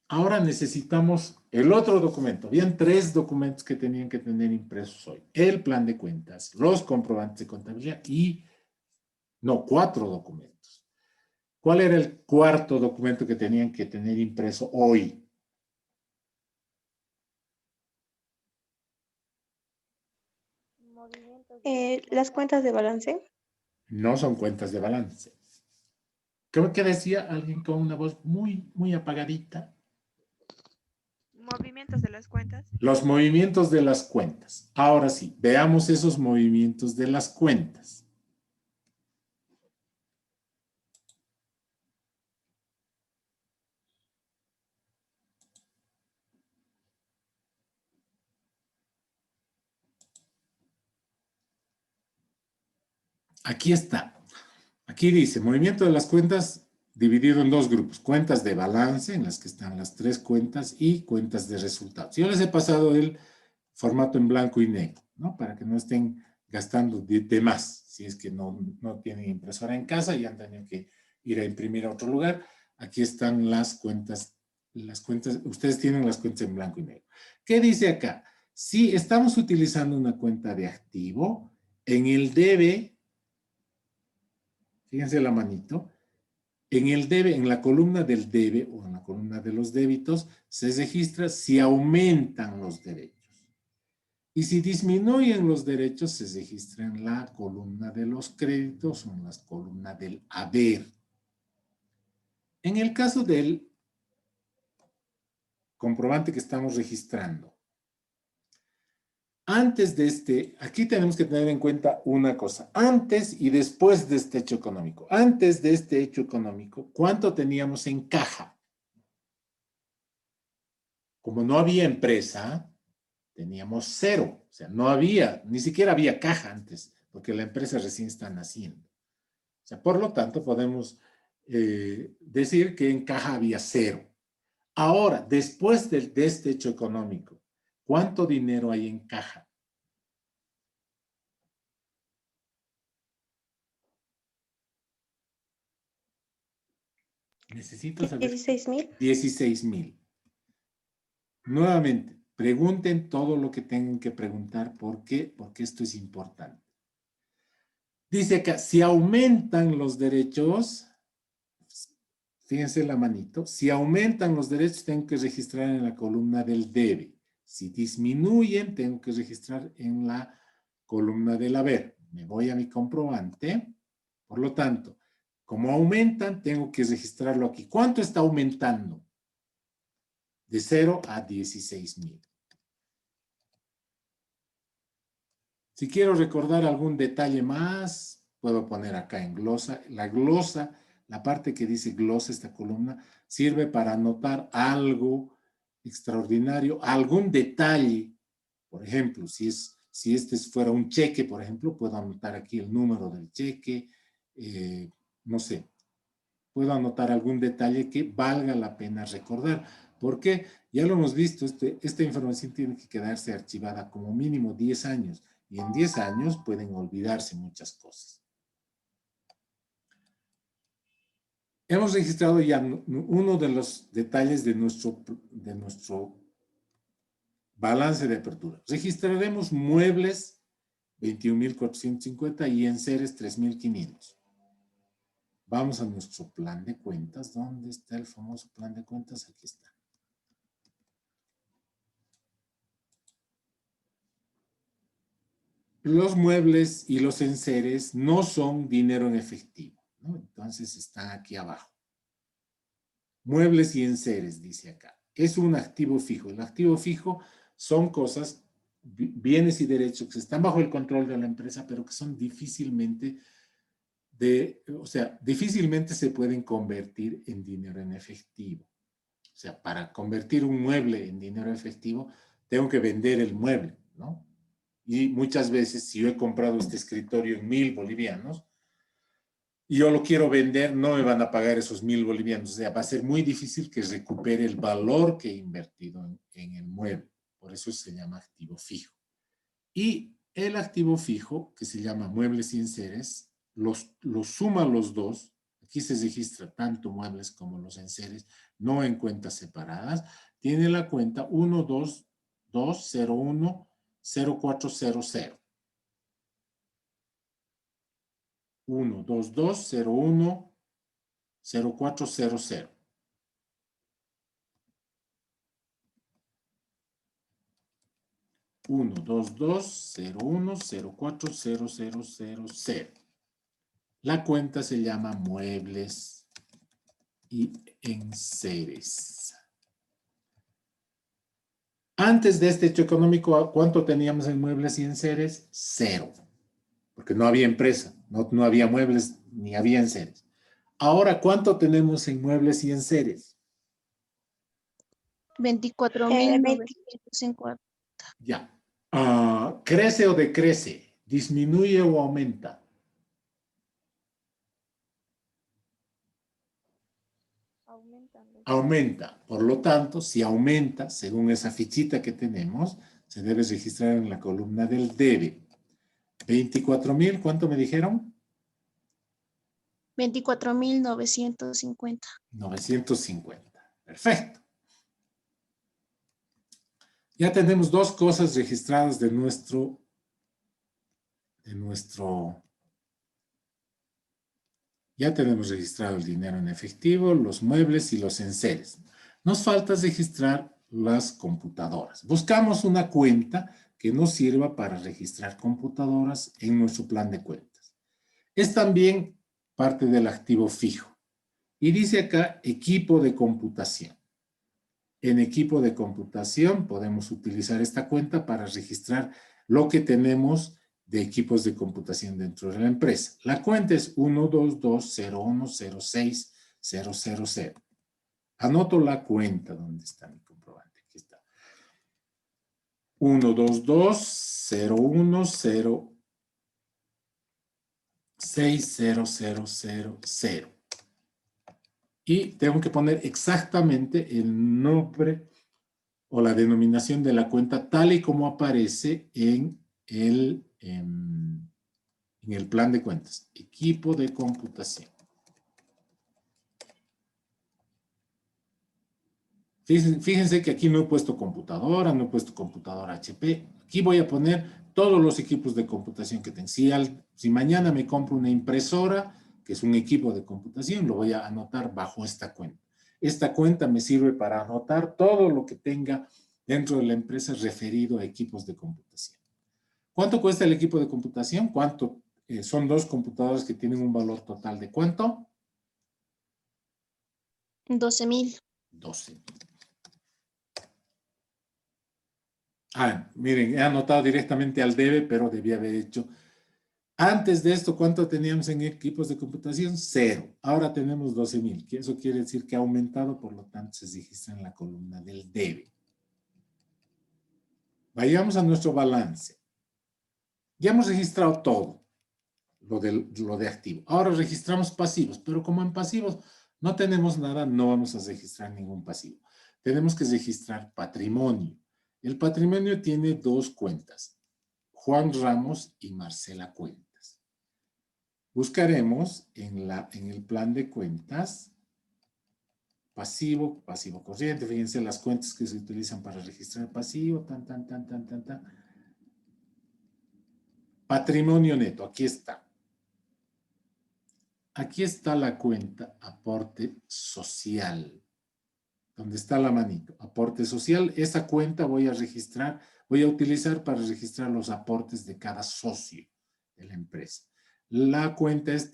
Ahora necesitamos el otro documento. Habían 3 documentos que tenían que tener impresos hoy. El plan de cuentas, los comprobantes de contabilidad y, no, 4 documentos. ¿Cuál era el cuarto documento que tenían que tener impreso hoy?
Las cuentas de balance.
No son cuentas de balance. Creo que decía alguien con una voz muy, muy apagadita.
Movimientos de las cuentas.
Los movimientos de las cuentas. Ahora sí, veamos esos movimientos de las cuentas. Aquí está. Aquí dice, movimiento de las cuentas dividido en 2 grupos. Cuentas de balance, en las que están las 3 cuentas, y cuentas de resultados. Yo les he pasado el formato en blanco y negro, ¿no? Para que no estén gastando de más. Si es que no tienen impresora en casa y han tenido que ir a imprimir a otro lugar. Aquí están las cuentas. Ustedes tienen las cuentas en blanco y negro. ¿Qué dice acá? Si estamos utilizando una cuenta de activo, en el debe, fíjense la manito, en el debe, en la columna del debe o en la columna de los débitos, se registra si aumentan los derechos. Y si disminuyen los derechos, se registra en la columna de los créditos o en la columna del haber. En el caso del comprobante que estamos registrando, antes de aquí tenemos que tener en cuenta una cosa, antes y después de este hecho económico. Antes de este hecho económico, ¿cuánto teníamos en caja? Como no había empresa, teníamos 0. O sea, no había, ni siquiera había caja antes, porque la empresa recién está naciendo. O sea, por lo tanto, podemos decir que en caja había 0. Ahora, después de este hecho económico, ¿cuánto dinero hay en caja? Necesito saber.
16,000.
16,000. Nuevamente, pregunten todo lo que tengan que preguntar. ¿Por qué? Porque esto es importante. Dice acá, si aumentan los derechos, fíjense la manito, si aumentan los derechos tengo que registrar en la columna del debe. Si disminuyen, tengo que registrar en la columna del haber. Me voy a mi comprobante. Por lo tanto, como aumentan, tengo que registrarlo aquí. ¿Cuánto está aumentando? De 0 a 16,000. Si quiero recordar algún detalle más, puedo poner acá en glosa. La glosa, la parte que dice glosa, esta columna, sirve para anotar algo extraordinario, algún detalle. Por ejemplo, si este fuera un cheque, por ejemplo, puedo anotar aquí el número del cheque, no sé, puedo anotar algún detalle que valga la pena recordar. ¿Por qué? Ya lo hemos visto, esta información tiene que quedarse archivada como mínimo 10 años. Y en 10 años pueden olvidarse muchas cosas. Hemos registrado ya uno de los detalles de nuestro balance de apertura. Registraremos muebles 21.450 y enseres 3.500. Vamos a nuestro plan de cuentas. ¿Dónde está el famoso plan de cuentas? Aquí está. Los muebles y los enseres no son dinero en efectivo, ¿no? Entonces están aquí abajo. Muebles y enseres, dice acá. Es un activo fijo. El activo fijo son cosas, bienes y derechos que están bajo el control de la empresa, pero que son difícilmente se pueden convertir en dinero en efectivo. O sea, para convertir un mueble en dinero efectivo, tengo que vender el mueble, ¿no? Y muchas veces, si yo he comprado este escritorio en 1.000 bolivianos, y yo lo quiero vender, no me van a pagar esos 1.000 bolivianos. O sea, va a ser muy difícil que recupere el valor que he invertido en el mueble. Por eso se llama activo fijo. Y el activo fijo, que se llama muebles y enseres, los suman los dos. Aquí se registra tanto muebles como los enseres, no en cuentas separadas. Tiene la cuenta 122010400. 122010400. Uno, dos, dos, cero, uno, cero, cuatro, cero, cero, cero, cero. La cuenta se llama muebles y enseres. Antes de este hecho económico, ¿cuánto teníamos en muebles y enseres? 0. Porque no había empresa, no había muebles ni había enseres. Ahora, ¿cuánto tenemos en muebles y enseres?
24.950.
Ya. ¿Crece o decrece? ¿Disminuye o aumenta?
Aumentando.
Aumenta. Por lo tanto, si aumenta, según esa fichita que tenemos, se debe registrar en la columna del debe. 24.000, ¿cuánto me dijeron?
24.950.
950. Perfecto. Ya tenemos dos cosas registradas de nuestro ya tenemos registrado el dinero en efectivo, los muebles y los enseres. Nos falta registrar las computadoras. Buscamos una cuenta que nos sirva para registrar computadoras en nuestro plan de cuentas. Es también parte del activo fijo. Y dice acá equipo de computación. En equipo de computación podemos utilizar esta cuenta para registrar lo que tenemos de equipos de computación dentro de la empresa. La cuenta es 122010600. Anoto la cuenta. ¿Dónde está mi comprobante? Aquí está. 12201060000. Y tengo que poner exactamente el nombre o la denominación de la cuenta tal y como aparece en el plan de cuentas. Equipo de computación. Fíjense que aquí no he puesto computadora, no he puesto computadora HP. Aquí voy a poner todos los equipos de computación que tengo. Si mañana me compro una impresora, que es un equipo de computación, lo voy a anotar bajo esta cuenta. Esta cuenta me sirve para anotar todo lo que tenga dentro de la empresa referido a equipos de computación. ¿Cuánto cuesta el equipo de computación? ¿Cuánto? Son dos computadoras que tienen un valor total de ¿cuánto?
12.000.
12. Miren, he anotado directamente al debe, pero debía haber hecho. Antes de esto, ¿cuánto teníamos en equipos de computación? 0. Ahora tenemos 12.000. Eso quiere decir que ha aumentado, por lo tanto, se registra en la columna del debe. Vayamos a nuestro balance. Ya hemos registrado todo, lo de activo. Ahora registramos pasivos, pero como en pasivos no tenemos nada, no vamos a registrar ningún pasivo. tenemos que registrar patrimonio. El patrimonio tiene dos cuentas, Juan Ramos y Marcela Cuentas. Buscaremos en el plan de cuentas pasivo, pasivo corriente. Fíjense las cuentas que se utilizan para registrar pasivo, Patrimonio neto, aquí está. Aquí está la cuenta aporte social. Donde está la manito, aporte social. Esa cuenta voy a utilizar para registrar los aportes de cada socio de la empresa. La cuenta es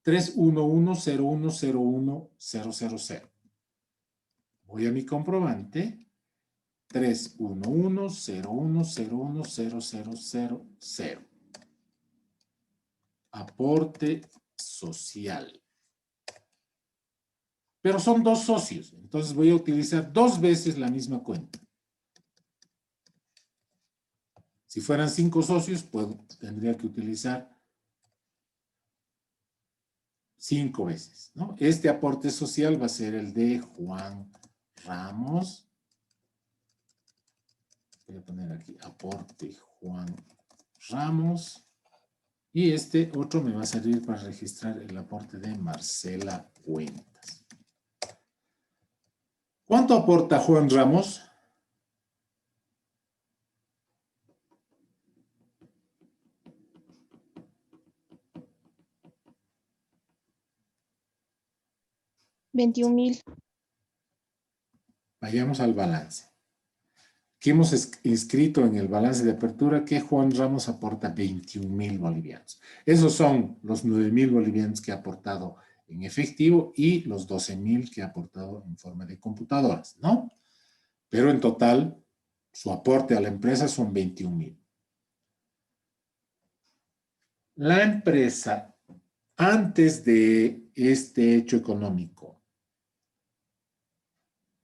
311-0101-000. Voy a mi comprobante. 311-0101-0000. Aporte social. Pero son dos socios, entonces voy a utilizar 2 veces la misma cuenta. Si fueran 5 socios, pues tendría que utilizar 5 veces, ¿no? Este aporte social va a ser el de Juan Ramos. Voy a poner aquí aporte Juan Ramos. Y este otro me va a servir para registrar el aporte de Marcela Cuentas. ¿Cuánto aporta Juan Ramos?
$21,000.
Vayamos al balance. Aquí hemos inscrito en el balance de apertura que Juan Ramos aporta 21,000 bolivianos. Esos son los 9,000 bolivianos que ha aportado en efectivo y los 12,000 que ha aportado en forma de computadoras, ¿no? Pero en total, su aporte a la empresa son 21,000. La empresa, antes de este hecho económico,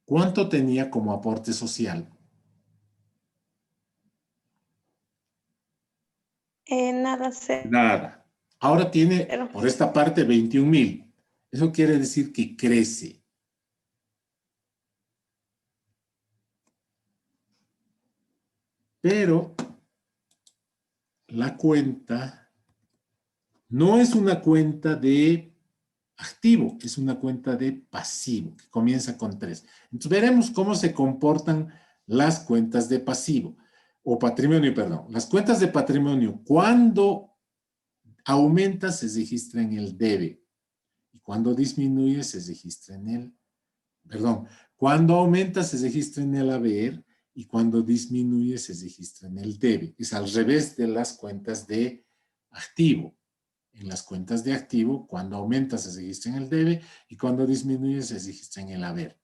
¿cuánto tenía como aporte social?
Nada,
Nada. Ahora tiene,
cero.
por esta parte, 21,000. Eso quiere decir que crece. Pero la cuenta no es una cuenta de activo, es una cuenta de pasivo, que comienza con 3. Entonces veremos cómo se comportan las cuentas de pasivo, o patrimonio, perdón. Las cuentas de patrimonio, cuando aumenta, se registra en el debe. Y cuando disminuye, se registra en el, cuando aumenta, se registra en el haber, y cuando disminuye, se registra en el debe. Es al revés de las cuentas de activo. En las cuentas de activo, cuando aumenta, se registra en el debe, y cuando disminuye, se registra en el haber.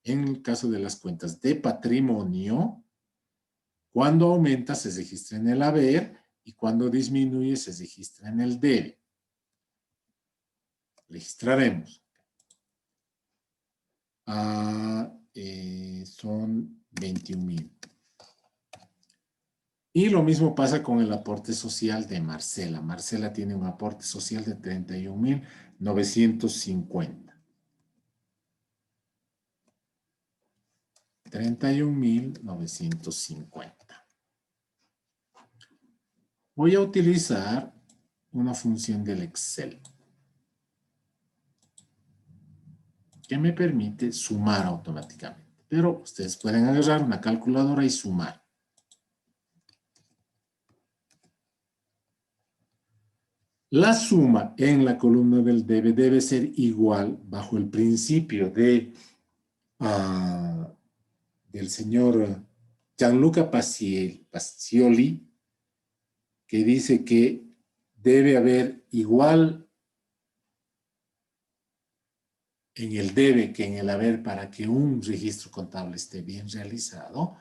En el caso de las cuentas de patrimonio, cuando aumenta, se registra en el haber, y cuando disminuye, se registra en el debe. Registraremos. Son 21,000. Y lo mismo pasa con el aporte social de Marcela. Marcela tiene un aporte social de 31,950. 31,950. Voy a utilizar una función del Excel que me permite sumar automáticamente. Pero ustedes pueden agarrar una calculadora y sumar. La suma en la columna del debe ser igual bajo el principio del señor Gianluca Pacioli, que dice que debe haber igual en el debe que en el haber para que un registro contable esté bien realizado.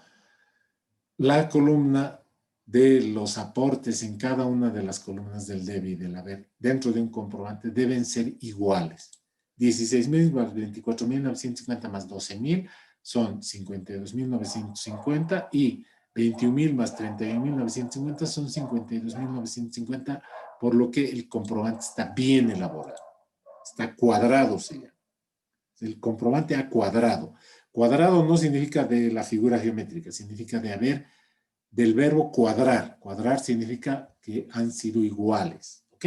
La columna de los aportes en cada una de las columnas del debe y del haber dentro de un comprobante deben ser iguales. 16,000 más 24,950 más 12,000 son 52,950 y 21,000 más 31,950 son 52,950, por lo que el comprobante está bien elaborado. Está cuadrado, se llama. El comprobante a cuadrado. Cuadrado no significa de la figura geométrica, significa de haber, del verbo cuadrar. Cuadrar significa que han sido iguales, ¿ok?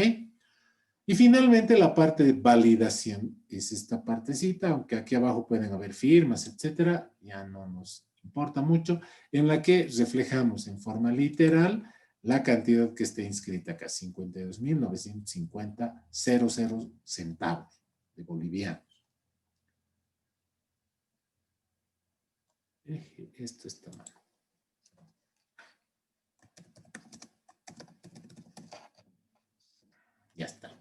Y finalmente la parte de validación es esta partecita, aunque aquí abajo pueden haber firmas, etcétera, ya no nos importa mucho, en la que reflejamos en forma literal la cantidad que esté inscrita acá, 52.950,00 centavos de bolivianos. Esto está mal. Ya está.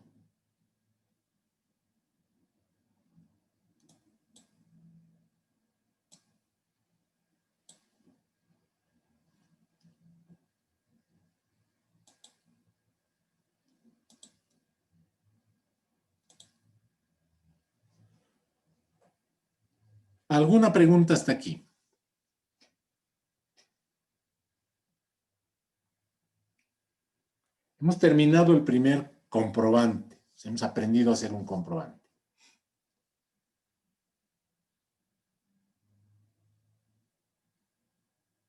¿Alguna pregunta hasta aquí? Hemos terminado el primer comprobante. Hemos aprendido a hacer un comprobante.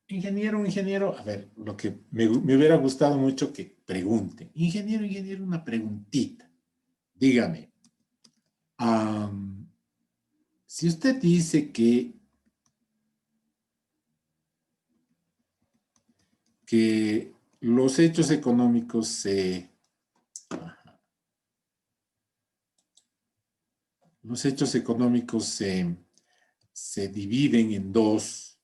Ingeniero, a ver, lo que me hubiera gustado mucho que pregunte. Ingeniero, una preguntita. Dígame, si usted dice que los hechos económicos se dividen en dos.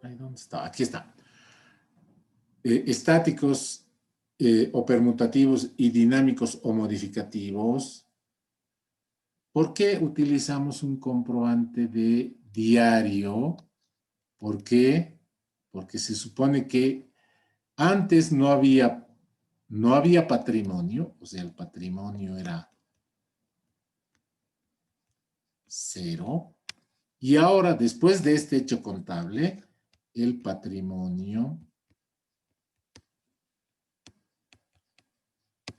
¿Dónde está? Aquí está. Estáticos o permutativos y dinámicos o modificativos. ¿Por qué utilizamos un comprobante de diario? ¿Por qué? Porque se supone que antes no había patrimonio, o sea, el patrimonio era 0. Y ahora, después de este hecho contable, el patrimonio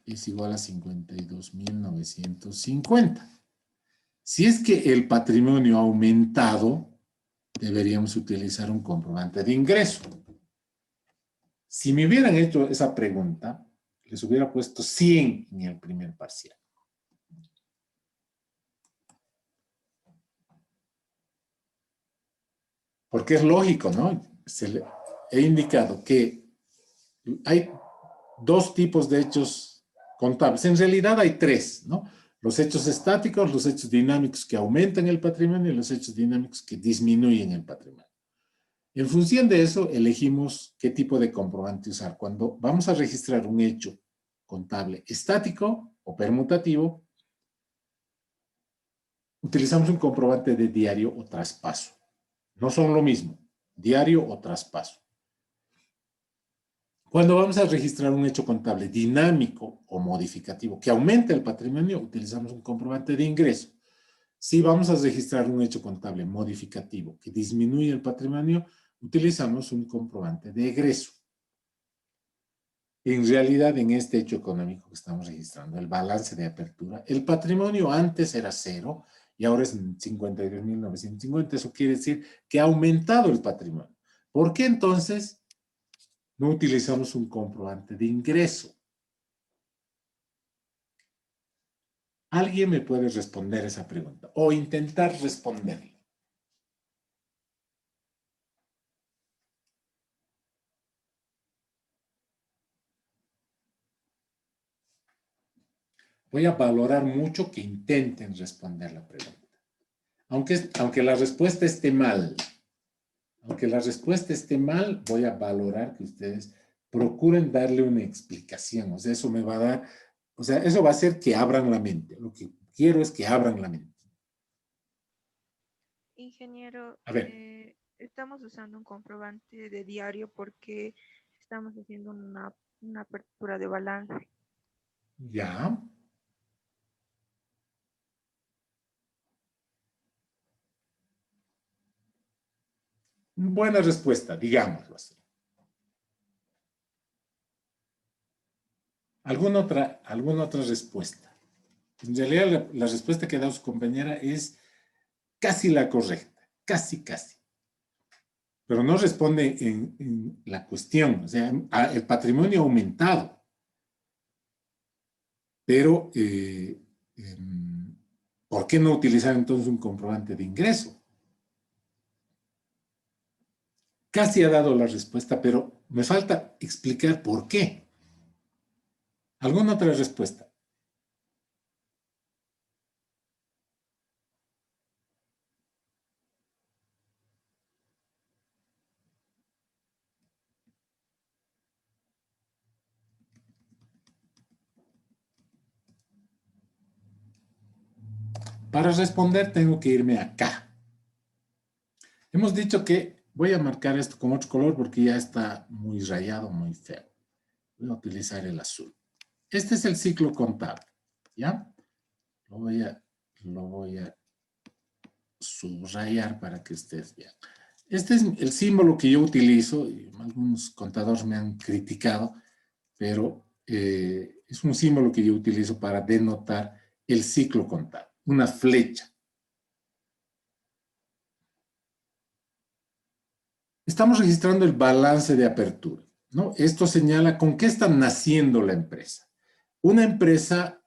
es igual a 52.950. Si es que el patrimonio ha aumentado, deberíamos utilizar un comprobante de ingreso. Si me hubieran hecho esa pregunta, les hubiera puesto 100 en el primer parcial. Porque es lógico, ¿no? He indicado que hay dos tipos de hechos contables. En realidad hay tres, ¿no? Los hechos estáticos, los hechos dinámicos que aumentan el patrimonio y los hechos dinámicos que disminuyen el patrimonio. En función de eso, elegimos qué tipo de comprobante usar. Cuando vamos a registrar un hecho contable estático o permutativo, utilizamos un comprobante de diario o traspaso. No son lo mismo, diario o traspaso. Cuando vamos a registrar un hecho contable dinámico o modificativo que aumenta el patrimonio, utilizamos un comprobante de ingreso. Si vamos a registrar un hecho contable modificativo que disminuye el patrimonio, utilizamos un comprobante de egreso. En realidad, en este hecho económico que estamos registrando, el balance de apertura, el patrimonio antes era 0 y ahora es 52.950. Eso quiere decir que ha aumentado el patrimonio. ¿Por qué entonces no utilizamos un comprobante de ingreso? ¿Alguien me puede responder esa pregunta o intentar responderla? Voy a valorar mucho que intenten responder la pregunta. Aunque la respuesta esté mal, voy a valorar que ustedes procuren darle una explicación. O sea, eso me va a dar, o sea, eso va a hacer que abran la mente. Lo que quiero es que abran la mente.
Ingeniero,
A ver.
estamos usando un comprobante de diario porque estamos haciendo una apertura de balance.
Ya. Buena respuesta, digámoslo así. ¿Alguna otra respuesta? En realidad, la respuesta que ha dado su compañera es casi la correcta, casi. Pero no responde en la cuestión. O sea, el patrimonio ha aumentado. Pero, ¿por qué no utilizar entonces un comprobante de ingreso? Casi ha dado la respuesta, pero me falta explicar por qué. ¿Alguna otra respuesta? Para responder tengo que irme acá. Hemos dicho que voy a marcar esto con otro color porque ya está muy rayado, muy feo. Voy a utilizar el azul. Este es el ciclo contable, ¿ya? Lo voy a subrayar para que ustedes vean. Este es el símbolo que yo utilizo, y algunos contadores me han criticado, pero es un símbolo que yo utilizo para denotar el ciclo contable, una flecha. Estamos registrando el balance de apertura, ¿no? Esto señala con qué está naciendo la empresa. Una empresa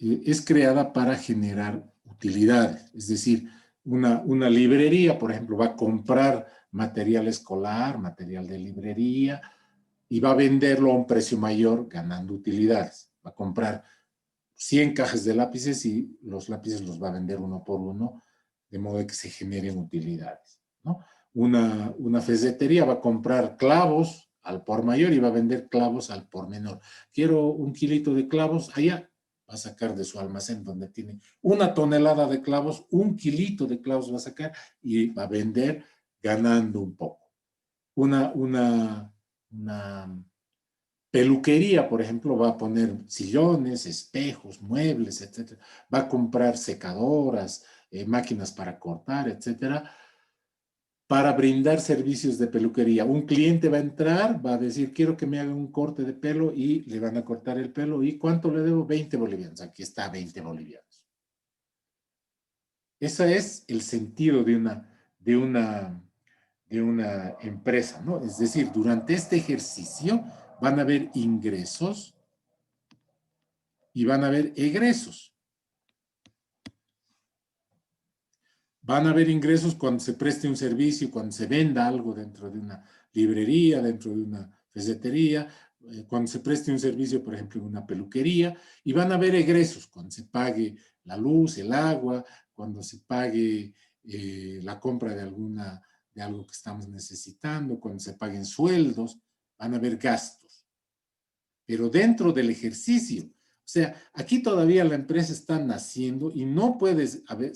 es creada para generar utilidades, es decir, una librería, por ejemplo, va a comprar material escolar, material de librería, y va a venderlo a un precio mayor ganando utilidades. Va a comprar 100 cajas de lápices y los lápices los va a vender uno por uno, de modo que se generen utilidades, ¿no? Una ferretería va a comprar clavos al por mayor y va a vender clavos al por menor. Quiero un kilito de clavos, allá va a sacar de su almacén donde tiene 1 tonelada de clavos, 1 kilito de clavos va a sacar y va a vender ganando un poco. Una peluquería, por ejemplo, va a poner sillones, espejos, muebles, etcétera. Va a comprar secadoras, máquinas para cortar, etcétera, para brindar servicios de peluquería. Un cliente va a entrar, va a decir, quiero que me hagan un corte de pelo y le van a cortar el pelo. ¿Y cuánto le debo? 20 bolivianos. Aquí está, 20 bolivianos. Ese es el sentido de una empresa, ¿no? Es decir, durante este ejercicio van a haber ingresos y van a haber egresos. Van a haber ingresos cuando se preste un servicio, cuando se venda algo dentro de una librería, dentro de una ferretería, cuando se preste un servicio, por ejemplo, en una peluquería, y van a haber egresos cuando se pague la luz, el agua, cuando se pague la compra de algo que estamos necesitando, cuando se paguen sueldos, van a haber gastos. Pero dentro del ejercicio, o sea, aquí todavía la empresa está naciendo y no puede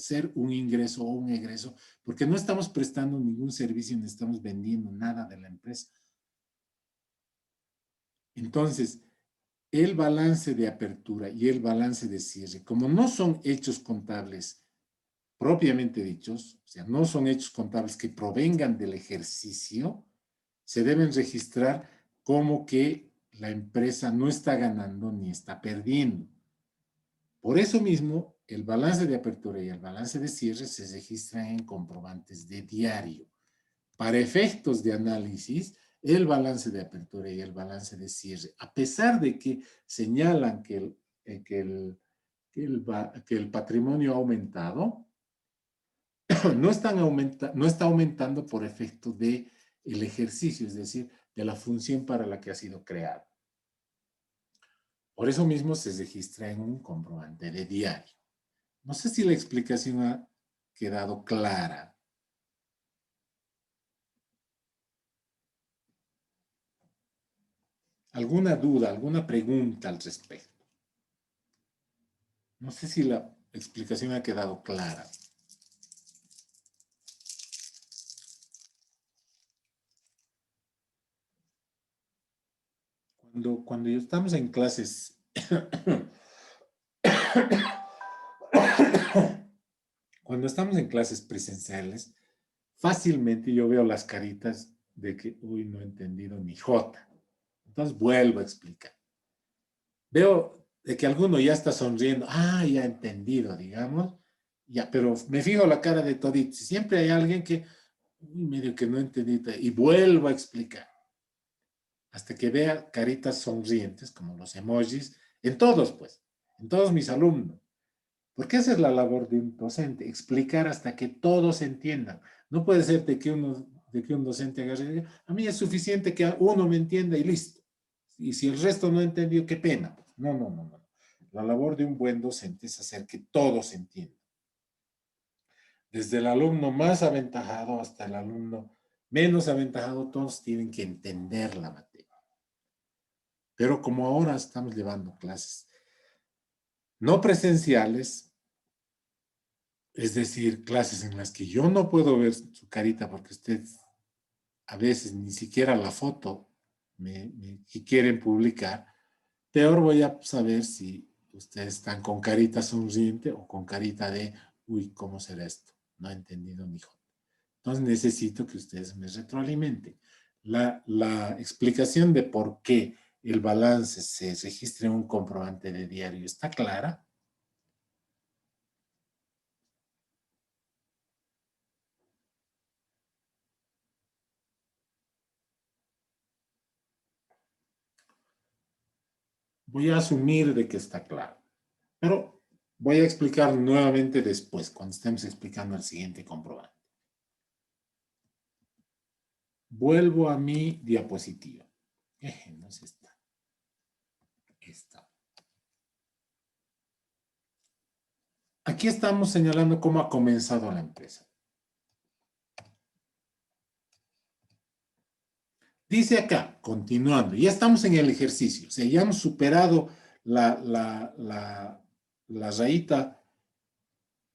ser un ingreso o un egreso porque no estamos prestando ningún servicio ni estamos vendiendo nada de la empresa. Entonces, el balance de apertura y el balance de cierre, como no son hechos contables propiamente dichos, o sea, no son hechos contables que provengan del ejercicio, se deben registrar como que la empresa no está ganando ni está perdiendo. Por eso mismo, el balance de apertura y el balance de cierre se registran en comprobantes de diario. Para efectos de análisis, el balance de apertura y el balance de cierre, a pesar de que señalan que el patrimonio ha aumentado, no está aumentando por efecto del ejercicio, es decir, de la función para la que ha sido creado. Por eso mismo se registra en un comprobante de diario. No sé si la explicación ha quedado clara. ¿Alguna duda, alguna pregunta al respecto? No sé si la explicación ha quedado clara. Cuando estamos en clases, cuando estamos en clases presenciales, fácilmente yo veo las caritas de que, uy, no he entendido ni jota. Entonces vuelvo a explicar. Veo de que alguno ya está sonriendo, ya he entendido, digamos, ya, pero me fijo la cara de toditos. Siempre hay alguien que, medio que no entendí, y vuelvo a explicar. Hasta que vea caritas sonrientes, como los emojis, en todos, pues, en todos mis alumnos. Porque esa es la labor de un docente, explicar hasta que todos entiendan. No puede ser de que un docente agarre y diga, a mí es suficiente que uno me entienda y listo. Y si el resto no ha entendido, qué pena. No, no, no, no. La labor de un buen docente es hacer que todos entiendan. Desde el alumno más aventajado hasta el alumno menos aventajado, todos tienen que entender la materia. Pero como ahora estamos llevando clases no presenciales, es decir, clases en las que yo no puedo ver su carita porque usted a veces ni siquiera la foto que quieren publicar, peor voy a saber si ustedes están con carita sonriente o con carita de, uy, ¿cómo será esto? No he entendido ni joder. Entonces necesito que ustedes me retroalimenten. La explicación de por qué el balance se registra en un comprobante de diario está clara. Voy a asumir de que está claro, pero voy a explicar nuevamente después, cuando estemos explicando el siguiente comprobante. Vuelvo a mi diapositiva. No es esta. Esta. Aquí estamos señalando cómo ha comenzado la empresa. Dice acá, continuando, ya estamos en el ejercicio, o sea, ya hemos superado la rayita,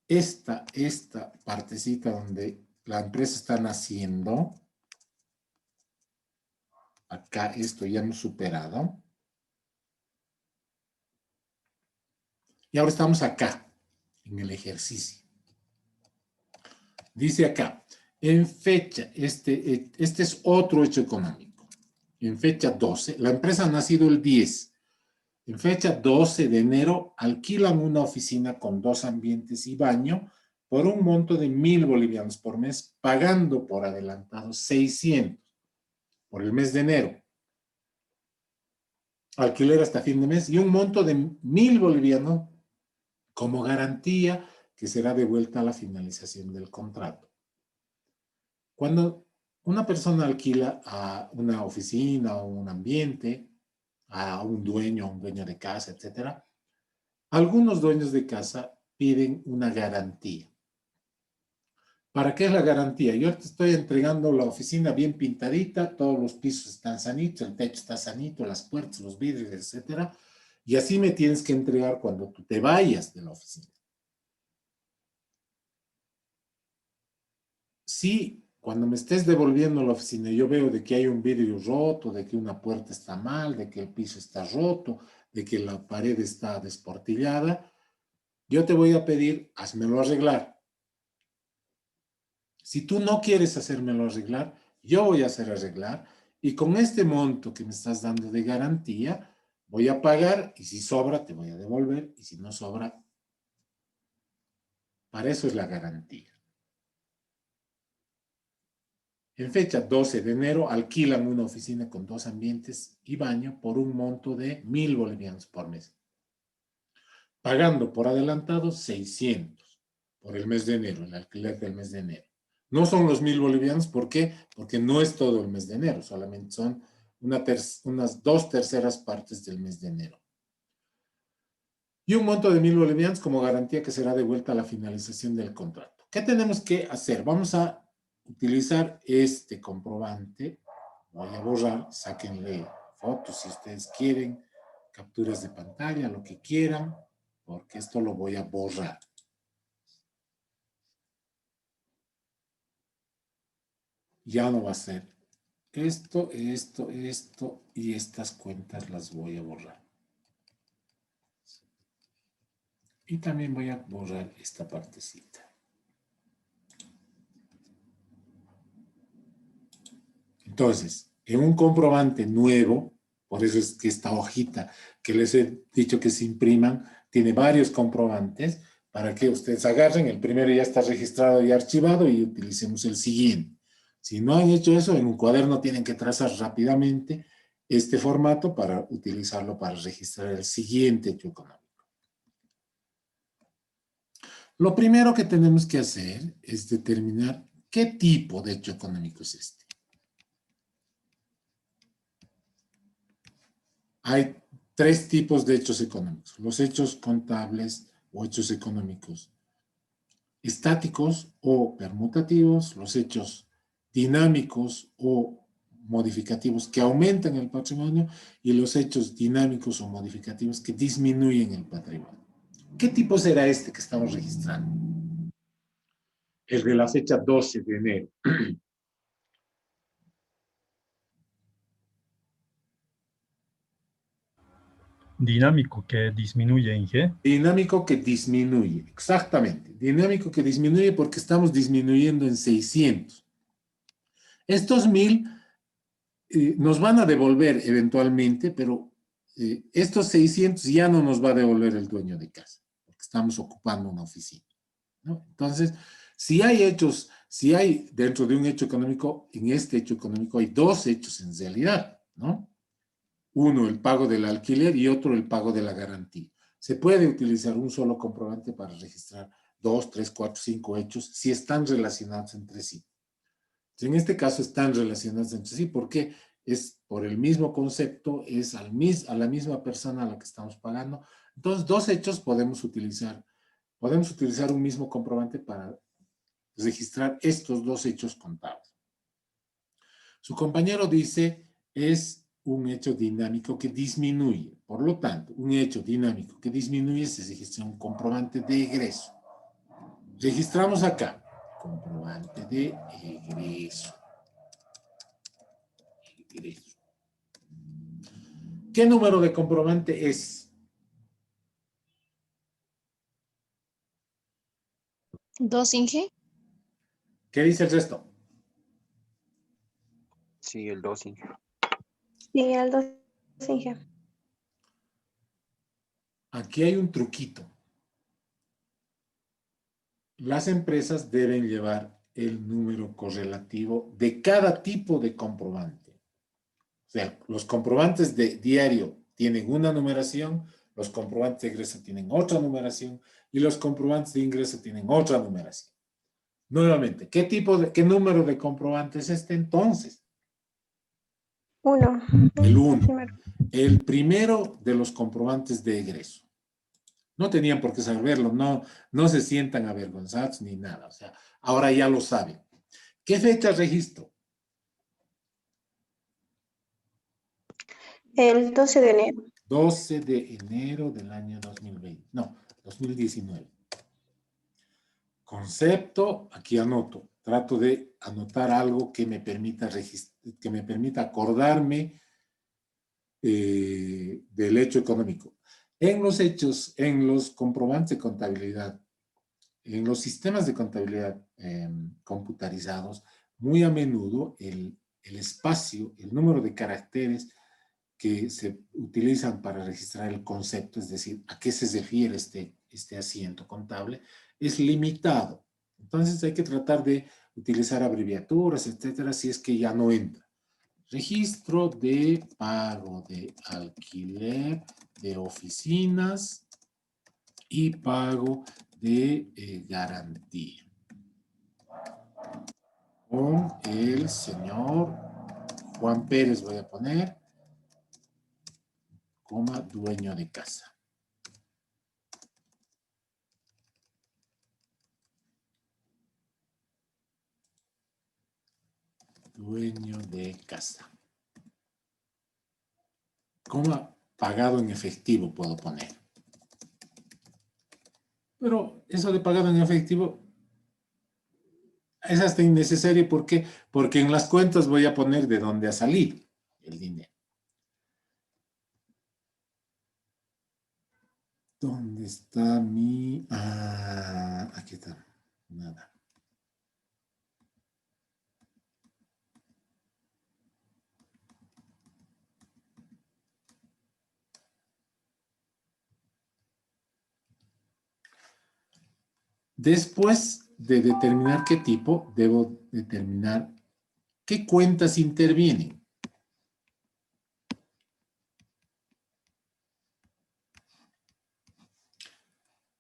esta partecita donde la empresa está naciendo. Acá esto ya hemos superado. Y ahora estamos acá, en el ejercicio. Dice acá, en fecha, este es otro hecho económico. En fecha 12, la empresa ha nacido el 10. En fecha 12 de enero, alquilan una oficina con 2 ambientes y baño por un monto de 1.000 bolivianos por mes, pagando por adelantado 600 por el mes de enero. Alquiler hasta fin de mes y un monto de 1.000 bolivianos como garantía que será devuelta a la finalización del contrato. Cuando una persona alquila a una oficina o un ambiente, a un dueño de casa, etc., algunos dueños de casa piden una garantía. ¿Para qué es la garantía? Yo te estoy entregando la oficina bien pintadita, todos los pisos están sanitos, el techo está sanito, las puertas, los vidrios, etc. Y así me tienes que entregar cuando tú te vayas de la oficina. Si cuando me estés devolviendo la oficina yo veo de que hay un vidrio roto, de que una puerta está mal, de que el piso está roto, de que la pared está desportillada, yo te voy a pedir, házmelo arreglar. Si tú no quieres hacérmelo arreglar, yo voy a hacer arreglar y con este monto que me estás dando de garantía, voy a pagar y si sobra te voy a devolver y si no sobra, para eso es la garantía. En fecha 12 de enero alquilan una oficina con 2 ambientes y baño por un monto de 1.000 bolivianos por mes, pagando por adelantado 600 por el mes de enero, el alquiler del mes de enero. No son los 1.000 bolivianos, ¿por qué? Porque no es todo el mes de enero, solamente son unas 2/3 partes del mes de enero. Y un monto de 1.000 bolivianos como garantía que será devuelta a la finalización del contrato. ¿Qué tenemos que hacer? Vamos a utilizar este comprobante. Voy a borrar, sáquenle fotos si ustedes quieren, capturas de pantalla, lo que quieran, porque esto lo voy a borrar. Ya no va a ser esto y estas cuentas las voy a borrar. Y también voy a borrar esta partecita. Entonces, en un comprobante nuevo, Por eso es que esta hojita que les he dicho que se impriman tiene varios comprobantes para que ustedes agarren. El primero ya está registrado y archivado y utilicemos el siguiente. Si no han hecho eso, en un cuaderno tienen que trazar rápidamente este formato para utilizarlo para registrar el siguiente hecho económico. Lo primero que tenemos que hacer es determinar qué tipo de hecho económico es este. Hay tres tipos de hechos económicos: los hechos contables o hechos económicos estáticos o permutativos, los hechos dinámicos o modificativos que aumentan el patrimonio y los hechos dinámicos o modificativos que disminuyen el patrimonio. ¿Qué tipo será este que estamos registrando? El de la fecha 12 de enero.
Dinámico que disminuye, Inge.
Dinámico que disminuye, exactamente. Dinámico que disminuye porque estamos disminuyendo en 600. Estos 1000 nos van a devolver eventualmente, pero estos 600 ya no nos va a devolver el dueño de casa, porque estamos ocupando una oficina, ¿no? Entonces, si hay dentro de un hecho económico, en este hecho económico hay dos hechos en realidad, ¿no? Uno, el pago del alquiler y otro, el pago de la garantía. Se puede utilizar un solo comprobante para registrar 2, 3, 4, 5 hechos si están relacionados entre sí. En este caso están relacionados entre sí porque es por el mismo concepto, es a la misma persona a la que estamos pagando. Entonces, dos hechos podemos utilizar un mismo comprobante para registrar estos dos hechos contables. Su compañero dice es un hecho dinámico que disminuye. Por lo tanto, un hecho dinámico que disminuye se registra un comprobante de egreso. Registramos acá, comprobante de egreso. ¿Qué número de comprobante es?
2, Inge.
¿Qué dice el resto?
Sí, el 2, Inge.
Sí, al 2, Inge.
Aquí hay un truquito. Las empresas deben llevar el número correlativo de cada tipo de comprobante. O sea, los comprobantes de diario tienen una numeración, los comprobantes de egreso tienen otra numeración y los comprobantes de ingreso tienen otra numeración. Nuevamente, ¿qué número de comprobante es este entonces?
1.
El 1. El primero de los comprobantes de egreso. No tenían por qué saberlo, no se sientan avergonzados ni nada. O sea, ahora ya lo saben. ¿Qué fecha registro?
El 12 de enero.
12 de enero del año 2020. No, 2019. Concepto, aquí anoto. Trato de anotar algo que me permita acordarme del hecho económico. En los comprobantes de contabilidad, en los sistemas de contabilidad computarizados, muy a menudo el espacio, el número de caracteres que se utilizan para registrar el concepto, es decir, a qué se refiere este asiento contable, es limitado. Entonces hay que tratar de utilizar abreviaturas, etcétera, si es que ya no entra. Registro de pago de alquiler de oficinas y pago de garantía. Con el señor Juan Pérez voy a poner, coma, dueño de casa. Dueño de casa. Coma, pagado en efectivo puedo poner. Pero eso de pagado en efectivo es hasta innecesario. ¿Por qué? Porque en las cuentas voy a poner de dónde ha salido el dinero. ¿Dónde está mi...? Ah, aquí está. Nada. Después de determinar qué tipo, debo determinar qué cuentas intervienen.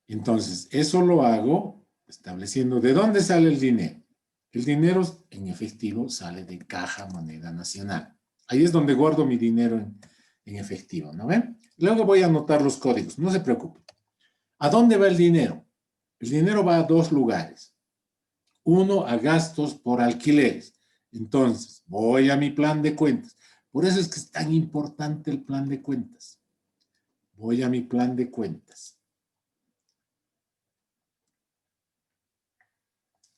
Entonces, eso lo hago estableciendo de dónde sale el dinero. El dinero en efectivo sale de Caja Moneda Nacional. Ahí es donde guardo mi dinero en efectivo, ¿no ven? Luego voy a anotar los códigos, no se preocupen. ¿A dónde va el dinero? El dinero va a dos lugares. Uno, a gastos por alquileres. Entonces, voy a mi plan de cuentas. Por eso es que es tan importante el plan de cuentas. Voy a mi plan de cuentas.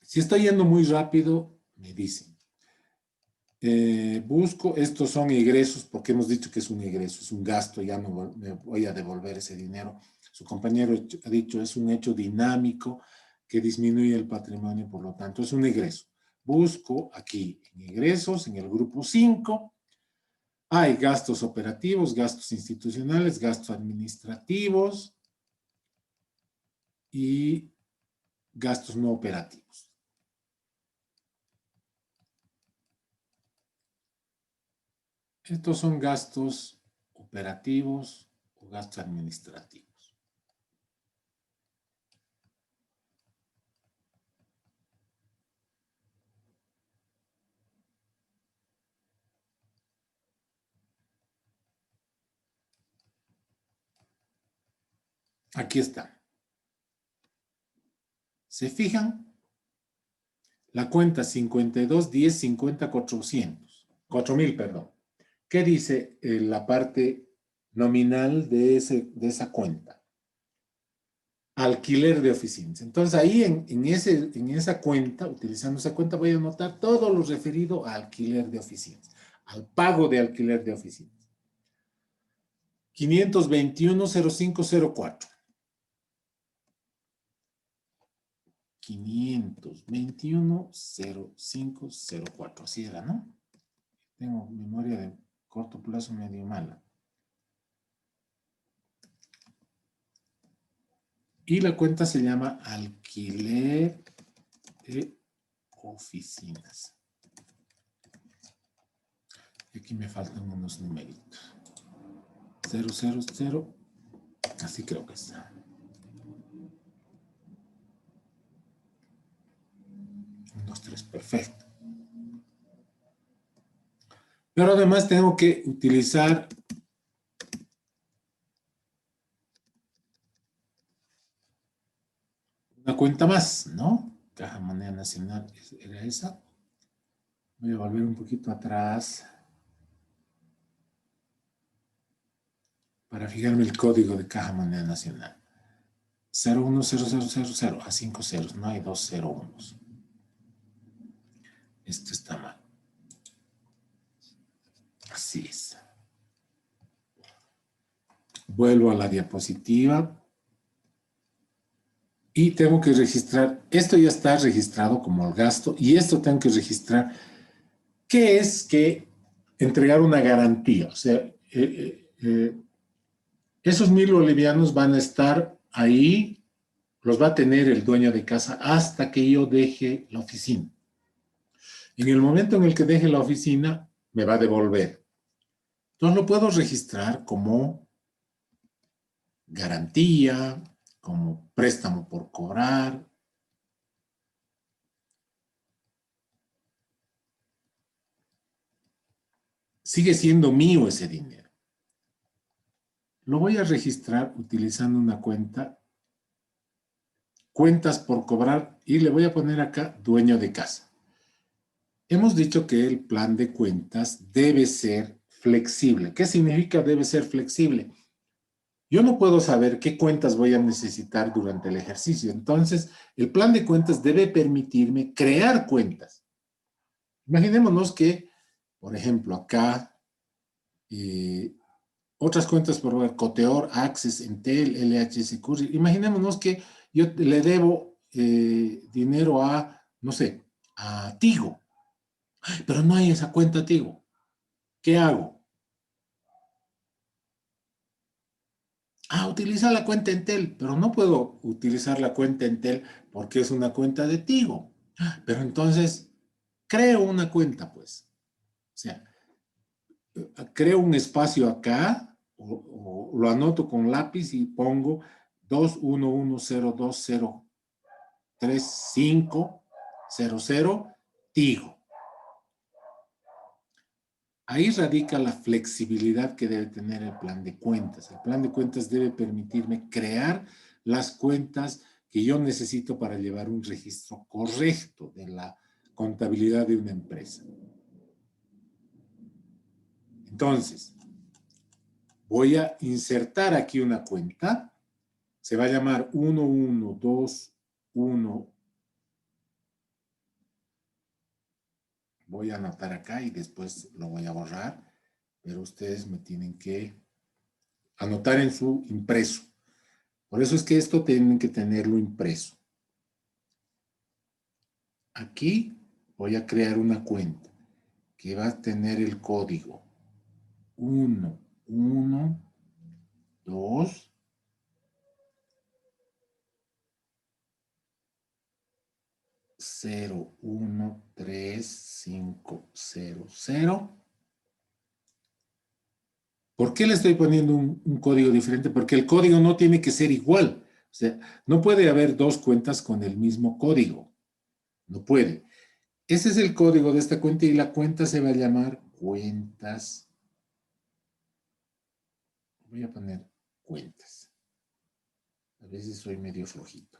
Si estoy yendo muy rápido, me dicen. Busco, estos son egresos, porque hemos dicho que es un egreso, es un gasto, ya no me voy a devolver ese dinero. Su compañero ha dicho, es un hecho dinámico que disminuye el patrimonio, por lo tanto, es un egreso. Busco aquí en egresos, en el grupo 5, hay gastos operativos, gastos institucionales, gastos administrativos y gastos no operativos. Estos son gastos operativos o gastos administrativos. Aquí está. ¿Se fijan? La cuenta 52, 10, 50, 400. 4,000, perdón. ¿Qué dice la parte nominal de esa cuenta? Alquiler de oficinas. Entonces ahí en esa cuenta, utilizando esa cuenta, voy a anotar todo lo referido a alquiler de oficinas, al pago de alquiler de oficinas. 521-0504. 521-0504. Así era, ¿no? Tengo memoria de corto plazo medio mala. Y la cuenta se llama alquiler de oficinas. Y aquí me faltan unos numeritos. 000. Así creo que está. 1, 2, 3, perfecto. Pero además tengo que utilizar una cuenta más, ¿no? Caja Moneda Nacional era esa. Voy a volver un poquito atrás para fijarme el código de Caja Moneda Nacional. 010000 a 5 ceros, no hay 2 01. Esto está mal. Así es. Vuelvo a la diapositiva. Y tengo que registrar, esto ya está registrado como el gasto, y esto tengo que registrar, ¿qué es que entregar una garantía? O sea, esos 1,000 bolivianos van a estar ahí, los va a tener el dueño de casa hasta que yo deje la oficina. En el momento en el que deje la oficina, me va a devolver. Entonces lo puedo registrar como garantía, como préstamo por cobrar. Sigue siendo mío ese dinero. Lo voy a registrar utilizando una cuenta, cuentas por cobrar, y le voy a poner acá dueño de casa. Hemos dicho que el plan de cuentas debe ser flexible. ¿Qué significa debe ser flexible? Yo no puedo saber qué cuentas voy a necesitar durante el ejercicio. Entonces, el plan de cuentas debe permitirme crear cuentas. Imaginémonos que, por ejemplo, acá, otras cuentas por ver, Coteor, Access, Entel, LHS Courier. Imaginémonos que yo le debo dinero a, no sé, a Tigo. Pero no hay esa cuenta Tigo. ¿Qué hago? Ah, utiliza la cuenta Entel, pero no puedo utilizar la cuenta Entel porque es una cuenta de Tigo. Pero entonces, creo una cuenta, pues. O sea, creo un espacio acá, o lo anoto con lápiz y pongo 21102035000 Tigo. Ahí radica la flexibilidad que debe tener el plan de cuentas. El plan de cuentas debe permitirme crear las cuentas que yo necesito para llevar un registro correcto de la contabilidad de una empresa. Entonces, voy a insertar aquí una cuenta. Se va a llamar 1121. Voy a anotar acá y después lo voy a borrar, pero ustedes me tienen que anotar en su impreso. Por eso es que esto tienen que tenerlo impreso. Aquí voy a crear una cuenta que va a tener el código 1, 1, 2, 0, 1, 3, 5, 0, 0. ¿Por qué le estoy poniendo un código diferente? Porque el código no tiene que ser igual. O sea, no puede haber dos cuentas con el mismo código. No puede. Ese es el código de esta cuenta y la cuenta se va a llamar cuentas. Voy a poner cuentas. A veces soy medio flojito.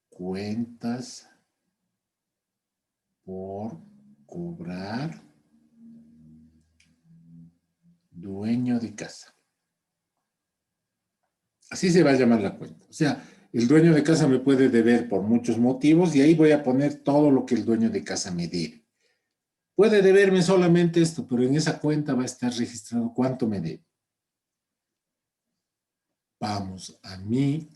Cuentas por cobrar dueño de casa. Así se va a llamar la cuenta. O sea, el dueño de casa me puede deber por muchos motivos y ahí voy a poner todo lo que el dueño de casa me debe. Puede deberme solamente esto, pero en esa cuenta va a estar registrado cuánto me debe. Vamos a mi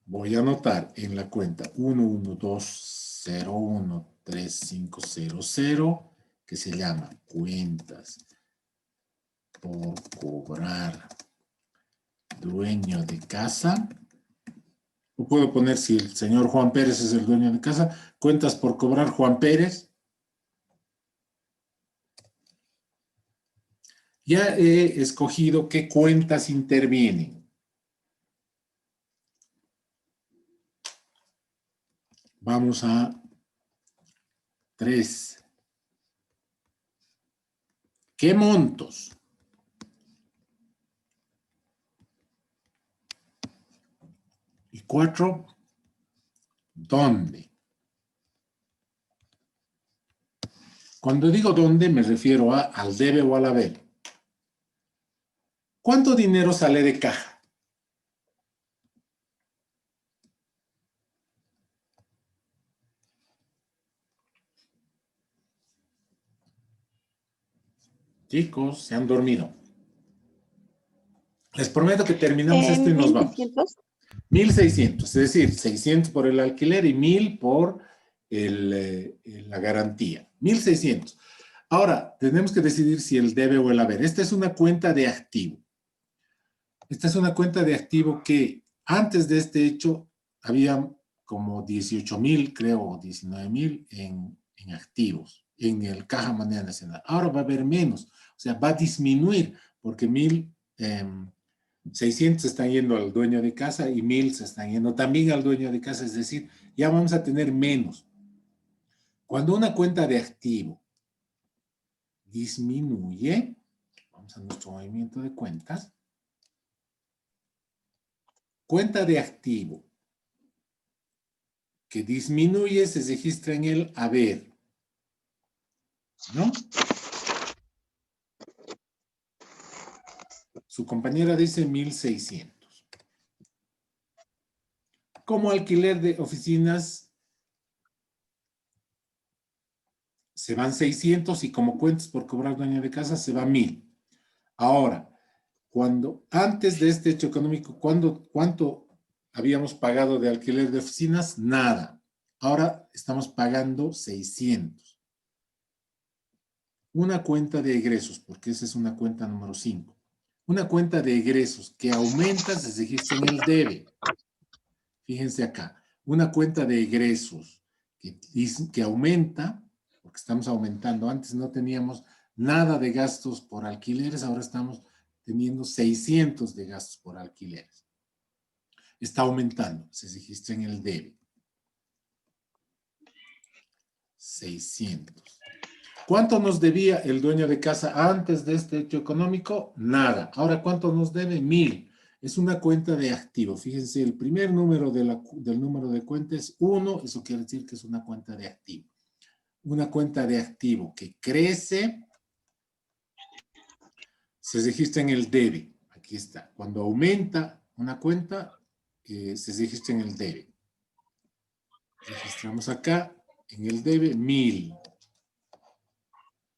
voy a anotar en la cuenta 112013500 que se llama cuentas por cobrar dueño de casa. O puedo poner, si el señor Juan Pérez es el dueño de casa, cuentas por cobrar Juan Pérez. Ya he escogido qué cuentas intervienen. Vamos a 3. ¿Qué montos? Y 4, ¿dónde? Cuando digo dónde me refiero al debe o al haber. ¿Cuánto dinero sale de caja? Chicos, se han dormido. Les prometo que terminamos esto y nos vamos.
1,600.
1,600, es decir, 600 por el alquiler y 1,000 por la garantía. 1,600. Ahora, tenemos que decidir si el debe o el haber. Esta es una cuenta de activo. Esta es una cuenta de activo que antes de este hecho había como 18,000, creo, o 19,000 en activos, en el Caja Moneda Nacional. Ahora va a haber menos, o sea, va a disminuir porque 1,600 están yendo al dueño de casa y 1,000 se están yendo también al dueño de casa, es decir, ya vamos a tener menos. Cuando una cuenta de activo disminuye, vamos a nuestro movimiento de cuentas, cuenta de activo que disminuye se registra en el haber, ¿no? Su compañera dice 1,600. Como alquiler de oficinas se van 600 y como cuentas por cobrar dueño de casa se va 1,000. Ahora, antes de este hecho económico, ¿cuánto habíamos pagado de alquiler de oficinas? Nada. Ahora estamos pagando 600. Una cuenta de egresos, porque esa es una cuenta número 5. Una cuenta de egresos que aumenta se registra en el debe. Fíjense acá, una cuenta de egresos que aumenta, porque estamos aumentando. Antes no teníamos nada de gastos por alquileres, ahora estamos teniendo 600 de gastos por alquileres. Está aumentando, se registra en el debe. 600. ¿Cuánto nos debía el dueño de casa antes de este hecho económico? Nada. Ahora, ¿cuánto nos debe? 1000. Es una cuenta de activo. Fíjense, el primer número del número de cuenta es 1. Eso quiere decir que es una cuenta de activo. Una cuenta de activo que crece, se registra en el debe. Aquí está. Cuando aumenta una cuenta, se registra en el debe. Registramos acá, en el debe, 1000.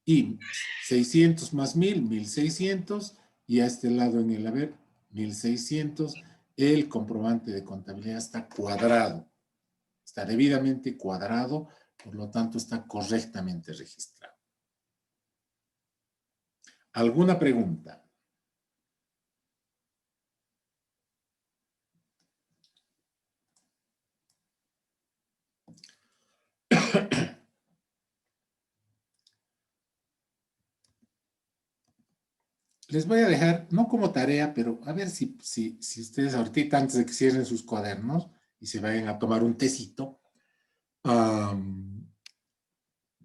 Y 600 más 1000, 1600. Y a este lado en el haber, 1600. El comprobante de contabilidad está cuadrado. Está debidamente cuadrado, por lo tanto está correctamente registrado. ¿Alguna pregunta? Les voy a dejar, no como tarea, pero a ver si ustedes ahorita, antes de que cierren sus cuadernos y se vayan a tomar un tecito,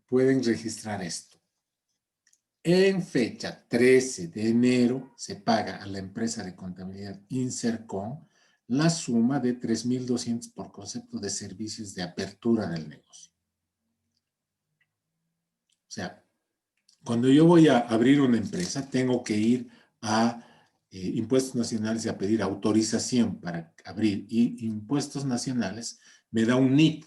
pueden registrar esto. En fecha 13 de enero se paga a la empresa de contabilidad Insercon la suma de 3,200 por concepto de servicios de apertura del negocio. O sea, cuando yo voy a abrir una empresa, tengo que ir a Impuestos Nacionales y a pedir autorización para abrir. Y Impuestos Nacionales me da un NIT.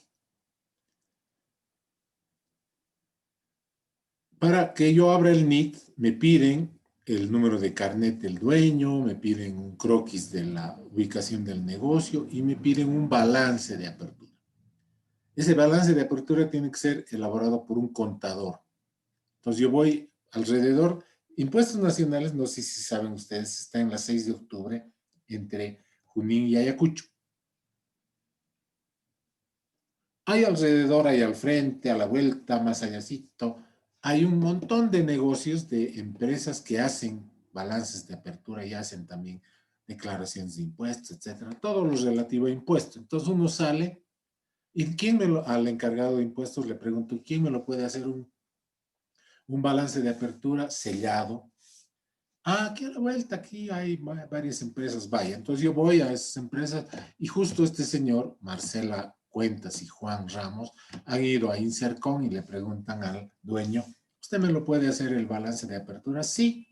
Para que yo abra el NIT, me piden el número de carnet del dueño, me piden un croquis de la ubicación del negocio y me piden un balance de apertura. Ese balance de apertura tiene que ser elaborado por un contador. Entonces yo voy alrededor, Impuestos Nacionales, no sé si saben ustedes, está en la 6 de octubre entre Junín y Ayacucho. Hay alrededor, hay al frente, a la vuelta, más allácito, hay un montón de negocios de empresas que hacen balances de apertura y hacen también declaraciones de impuestos, etcétera, todo lo relativo a impuestos. Entonces uno sale y al encargado de impuestos le pregunto, ¿quién me lo puede hacer un balance de apertura sellado? Aquí a la vuelta, aquí hay varias empresas, vaya. Entonces yo voy a esas empresas y justo este señor, Marcela Cuentas y Juan Ramos, han ido a Insercon y le preguntan al dueño, ¿usted me lo puede hacer el balance de apertura? Sí.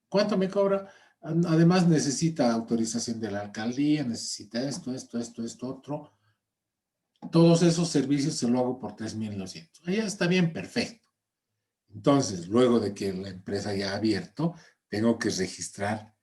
¿Cuánto me cobra? Además necesita autorización de la alcaldía, necesita esto, otro. Todos esos servicios se lo hago por 3,200. Allá está bien, perfecto. Entonces, luego de que la empresa ya ha abierto, tengo que registrar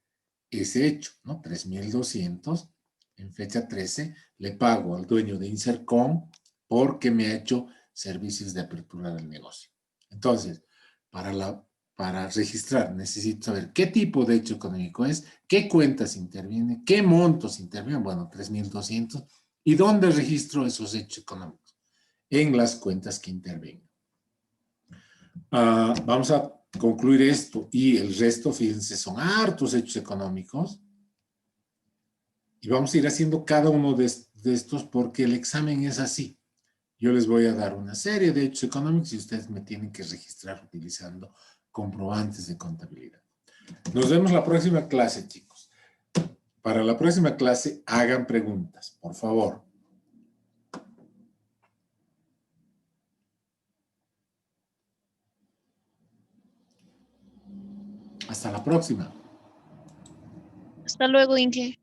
ese hecho, ¿no? 3,200 en fecha 13, le pago al dueño de Insercon porque me ha hecho servicios de apertura del negocio. Entonces, para registrar necesito saber qué tipo de hecho económico es, qué cuentas intervienen, qué montos intervienen, bueno, 3,200, y dónde registro esos hechos económicos, en las cuentas que intervengan. Vamos a concluir esto y el resto, fíjense, son hartos hechos económicos y vamos a ir haciendo cada uno de estos porque el examen es así. Yo les voy a dar una serie de hechos económicos y ustedes me tienen que registrar utilizando comprobantes de contabilidad. Nos vemos la próxima clase, chicos. Para la próxima clase, hagan preguntas, por favor. Hasta la próxima.
Hasta luego, Inge.